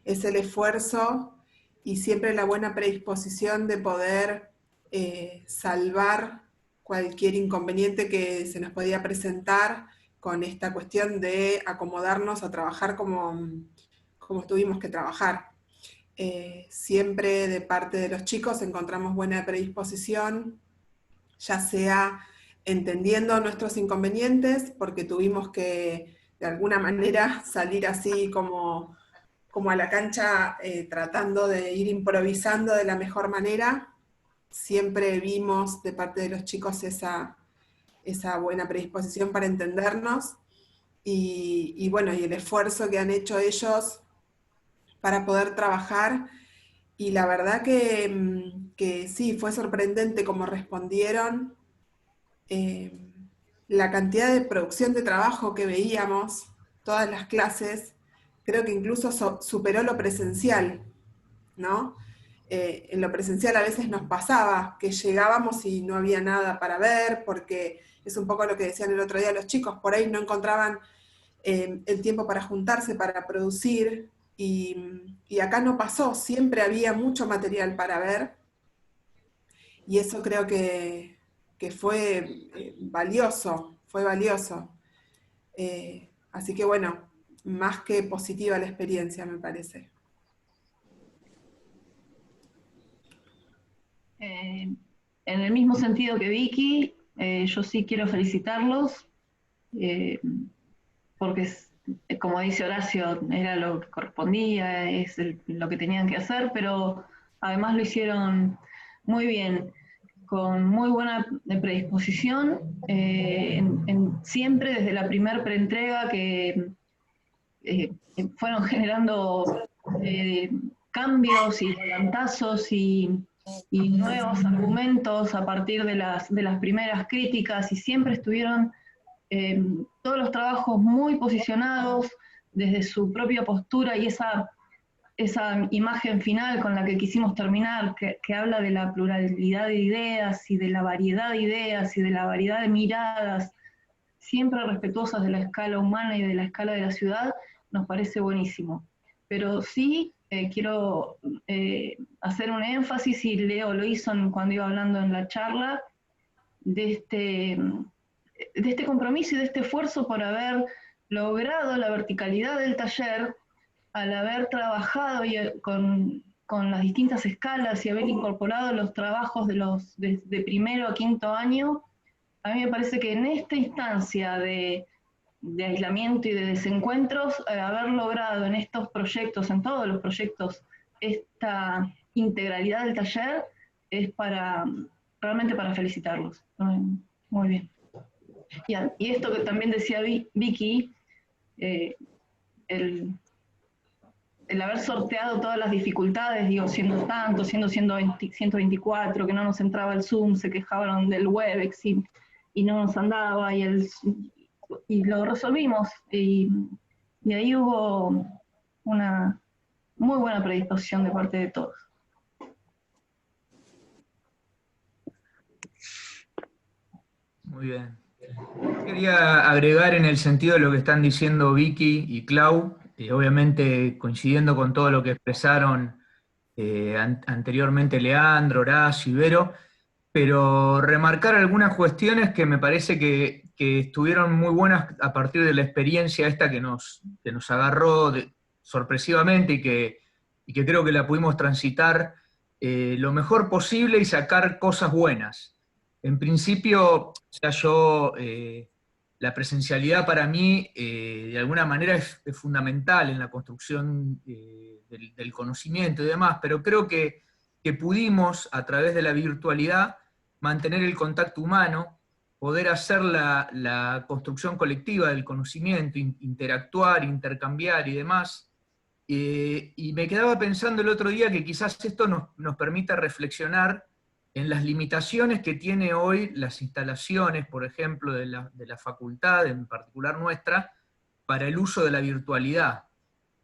es el esfuerzo y siempre la buena predisposición de poder salvar cualquier inconveniente que se nos podía presentar con esta cuestión de acomodarnos a trabajar como tuvimos que trabajar. Siempre de parte de los chicos encontramos buena predisposición, ya sea entendiendo nuestros inconvenientes, porque tuvimos que de alguna manera salir así como a la cancha tratando de ir improvisando de la mejor manera. Siempre vimos de parte de los chicos esa buena predisposición para entendernos y bueno, y el esfuerzo que han hecho ellos para poder trabajar, y la verdad que sí, fue sorprendente cómo respondieron. la cantidad de producción de trabajo que veíamos, todas las clases, creo que incluso superó lo presencial, ¿no? En lo presencial a veces nos pasaba que llegábamos y no había nada para ver, porque es un poco lo que decían el otro día los chicos, por ahí no encontraban el tiempo para juntarse, para producir, y acá no pasó, siempre había mucho material para ver, y eso creo que fue valioso, fue valioso. Así que bueno, más que positiva la experiencia, me parece. En el mismo sentido que Vicky, yo sí quiero felicitarlos, porque como dice Horacio, era lo que correspondía, es lo que tenían que hacer, pero además lo hicieron muy bien, con muy buena predisposición, siempre desde la primer preentrega que fueron generando cambios y volantazos y nuevos argumentos a partir de las primeras críticas, y siempre estuvieron todos los trabajos muy posicionados desde su propia postura, y esa imagen final con la que quisimos terminar, que habla de la pluralidad de ideas y de la variedad de ideas y de la variedad de miradas, siempre respetuosas de la escala humana y de la escala de la ciudad, nos parece buenísimo. Pero sí quiero hacer un énfasis, y Leo lo hizo cuando iba hablando en la charla, de este compromiso y de este esfuerzo por haber logrado la verticalidad del taller, al haber trabajado con las distintas escalas y haber incorporado los trabajos de primero a quinto año. A mí me parece que en esta instancia de aislamiento y de desencuentros, haber logrado en estos proyectos, en todos los proyectos, esta integralidad del taller, es realmente para felicitarlos. Muy bien. Y esto que también decía Vicky, el haber sorteado todas las dificultades, digo, siendo tanto, siendo 124, que no nos entraba el Zoom, se quejaban del Webex y no nos andaba, y lo resolvimos, y ahí hubo una muy buena predisposición de parte de todos. Muy bien. Quería agregar en el sentido de lo que están diciendo Vicky y Clau, obviamente coincidiendo con todo lo que expresaron anteriormente Leandro, Horacio y Vero, pero remarcar algunas cuestiones que me parece que estuvieron muy buenas a partir de la experiencia esta que nos agarró sorpresivamente, y que creo que la pudimos transitar lo mejor posible y sacar cosas buenas. En principio, o sea, la presencialidad para mí, de alguna manera, es fundamental en la construcción del conocimiento y demás, pero creo que pudimos, a través de la virtualidad, mantener el contacto humano, poder hacer la construcción colectiva del conocimiento, interactuar, intercambiar y demás. Y me quedaba pensando el otro día que quizás esto nos permita reflexionar en las limitaciones que tiene hoy las instalaciones, por ejemplo, de la facultad, en particular nuestra, para el uso de la virtualidad.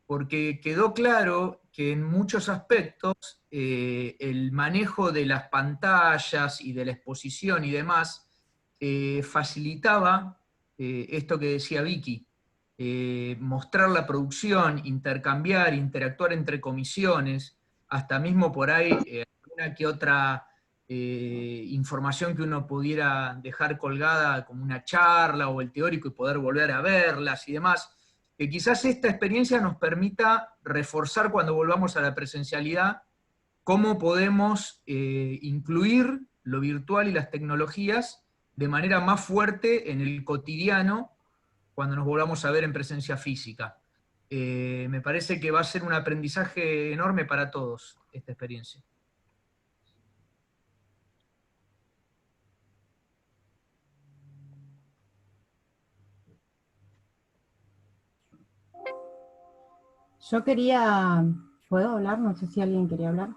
Porque quedó claro que en muchos aspectos el manejo de las pantallas y de la exposición y demás facilitaba esto que decía Vicky, mostrar la producción, intercambiar, interactuar entre comisiones, hasta mismo por ahí alguna que otra información que uno pudiera dejar colgada como una charla o el teórico y poder volver a verlas y demás, que quizás esta experiencia nos permita reforzar cuando volvamos a la presencialidad cómo podemos incluir lo virtual y las tecnologías de manera más fuerte en el cotidiano cuando nos volvamos a ver en presencia física. Me parece que va a ser un aprendizaje enorme para todos esta experiencia. Yo ¿puedo hablar? No sé si alguien quería hablar.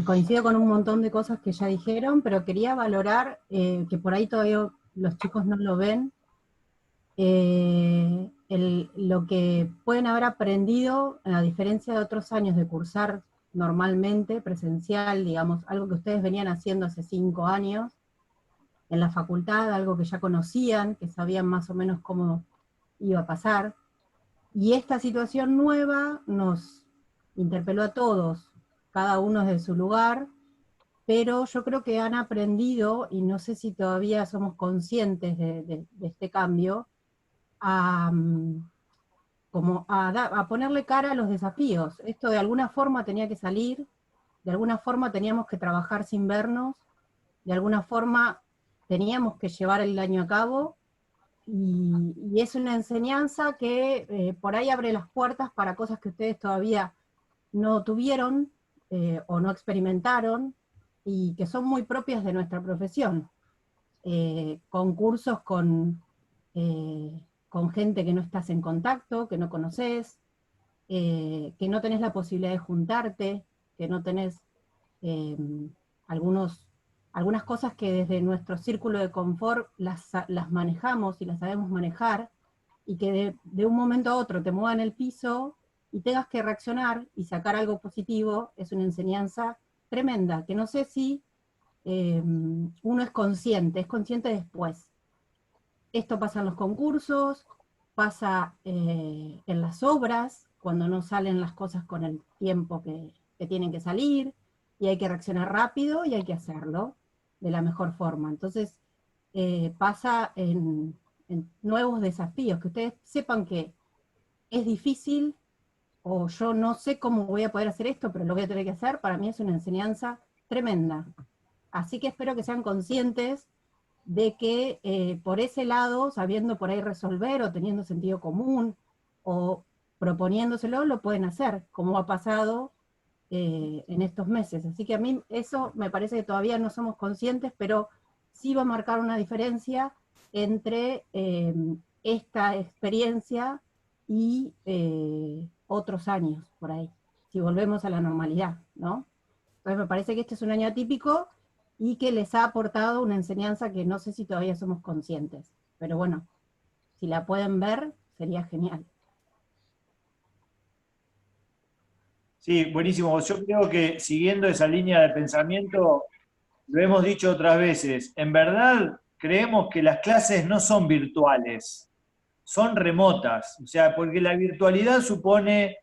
Coincido con un montón de cosas que ya dijeron, pero quería valorar que por ahí todavía los chicos no lo ven, lo que pueden haber aprendido, a diferencia de otros años de cursar normalmente, presencial, digamos, algo que ustedes venían haciendo hace 5 años, en la facultad, algo que ya conocían, que sabían más o menos cómo iba a pasar, y esta situación nueva nos interpeló a todos, cada uno desde su lugar, pero yo creo que han aprendido, y no sé si todavía somos conscientes de este cambio, a ponerle cara a los desafíos. Esto de alguna forma tenía que salir, de alguna forma teníamos que trabajar sin vernos, de alguna forma teníamos que llevar el año a cabo, y es una enseñanza que por ahí abre las puertas para cosas que ustedes todavía no tuvieron o no experimentaron, y que son muy propias de nuestra profesión. Concursos con gente que no estás en contacto, que no conoces, que no tenés la posibilidad de juntarte, que no tenés algunas cosas que desde nuestro círculo de confort las manejamos y las sabemos manejar, y que de un momento a otro te muevan el piso y tengas que reaccionar y sacar algo positivo, es una enseñanza tremenda, que no sé si uno es consciente después. Esto pasa en los concursos, pasa en las obras, cuando no salen las cosas con el tiempo que tienen que salir, y hay que reaccionar rápido y hay que hacerlo de la mejor forma. Entonces, pasa en nuevos desafíos, que ustedes sepan que es difícil, o yo no sé cómo voy a poder hacer esto, pero lo voy a tener que hacer. Para mí es una enseñanza tremenda. Así que espero que sean conscientes de que por ese lado, sabiendo por ahí resolver, o teniendo sentido común, o proponiéndoselo, lo pueden hacer, como ha pasado en estos meses. Así que a mí eso me parece que todavía no somos conscientes, pero sí va a marcar una diferencia entre esta experiencia y otros años por ahí, si volvemos a la normalidad, ¿no? Entonces me parece que este es un año atípico y que les ha aportado una enseñanza que no sé si todavía somos conscientes, pero bueno, si la pueden ver, sería genial. Sí, buenísimo. Yo creo que siguiendo esa línea de pensamiento, lo hemos dicho otras veces, en verdad creemos que las clases no son virtuales, son remotas, o sea, porque la virtualidad supone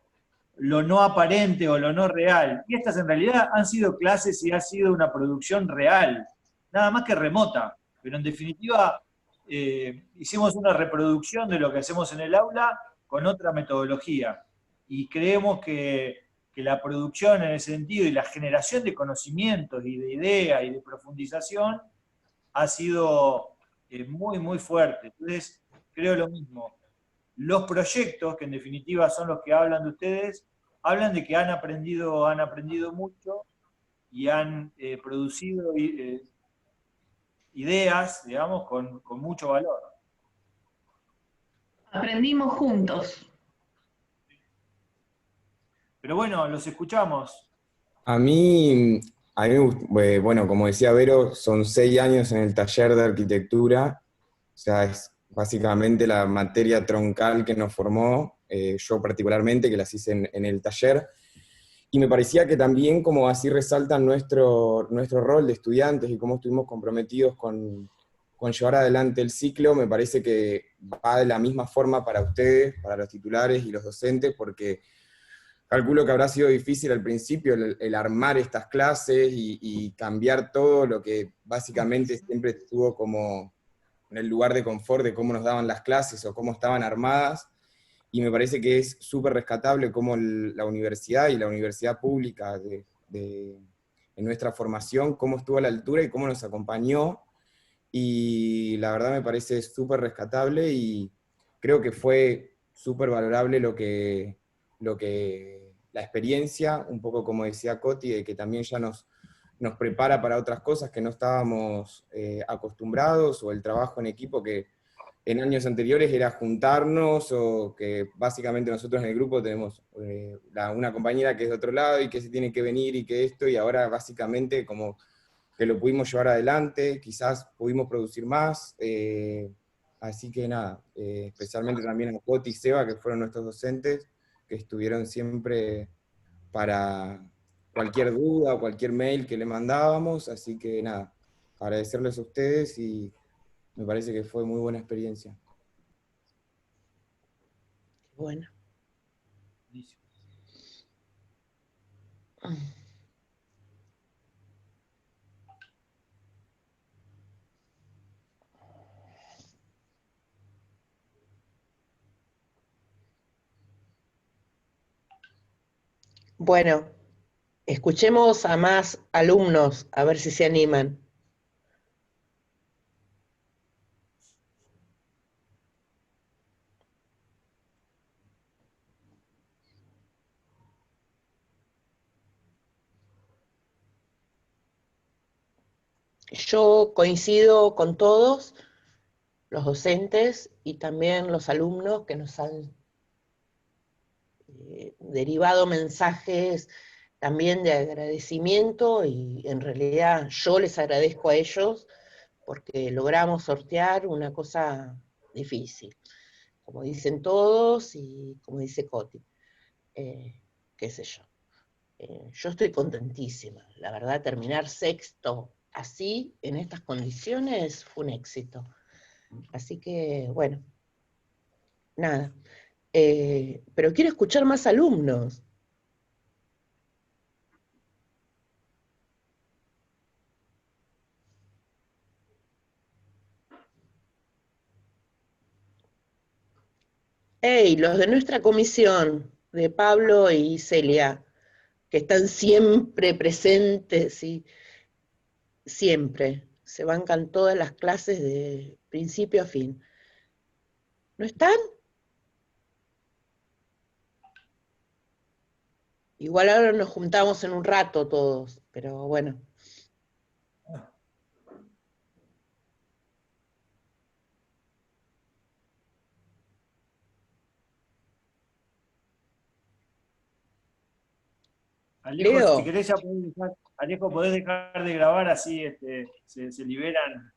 lo no aparente o lo no real, y estas en realidad han sido clases y ha sido una producción real, nada más que remota, pero en definitiva hicimos una reproducción de lo que hacemos en el aula con otra metodología, y creemos que la producción en ese sentido y la generación de conocimientos y de ideas y de profundización ha sido muy, muy fuerte. Entonces, creo lo mismo. Los proyectos, que en definitiva son los que hablan de ustedes, hablan de que han aprendido mucho y han producido ideas, digamos, con mucho valor. Aprendimos juntos. Pero bueno, los escuchamos. A mí bueno, como decía Vero, son 6 años en el taller de arquitectura, o sea, es básicamente la materia troncal que nos formó, yo particularmente, que las hice en el taller, y me parecía que también, como así resaltan nuestro rol de estudiantes y cómo estuvimos comprometidos con llevar adelante el ciclo, me parece que va de la misma forma para ustedes, para los titulares y los docentes, porque calculo que habrá sido difícil al principio el armar estas clases y cambiar todo lo que básicamente siempre estuvo como en el lugar de confort de cómo nos daban las clases o cómo estaban armadas, y me parece que es súper rescatable cómo la universidad y la universidad pública en nuestra formación, cómo estuvo a la altura y cómo nos acompañó, y la verdad me parece súper rescatable, y creo que fue súper valorable la experiencia, un poco como decía Coti, de que también ya nos prepara para otras cosas que no estábamos acostumbrados, o el trabajo en equipo que en años anteriores era juntarnos, o que básicamente nosotros en el grupo tenemos una compañera que es de otro lado y que se tiene que venir y que esto, y ahora básicamente como que lo pudimos llevar adelante, quizás pudimos producir más, así que nada, especialmente también a Coti y Seba, que fueron nuestros docentes, que estuvieron siempre para cualquier duda o cualquier mail que le mandábamos, así que nada, agradecerles a ustedes y me parece que fue muy buena experiencia. Bueno. Bueno, escuchemos a más alumnos, a ver si se animan. Yo coincido con todos los docentes y también los alumnos que nos han derivado mensajes también de agradecimiento, y en realidad yo les agradezco a ellos porque logramos sortear una cosa difícil, como dicen todos y como dice Coti, qué sé yo. Yo estoy contentísima, la verdad, terminar sexto así, en estas condiciones, fue un éxito. Así que, bueno, nada. Pero quiero escuchar más alumnos. Hey, los de nuestra comisión, de Pablo y Celia, que están siempre presentes y siempre se bancan todas las clases de principio a fin. ¿No están? Igual ahora nos juntamos en un rato todos, pero bueno. Alejo, Leo. si querés ya podés dejar, Alejo, podés dejar de grabar, así se liberan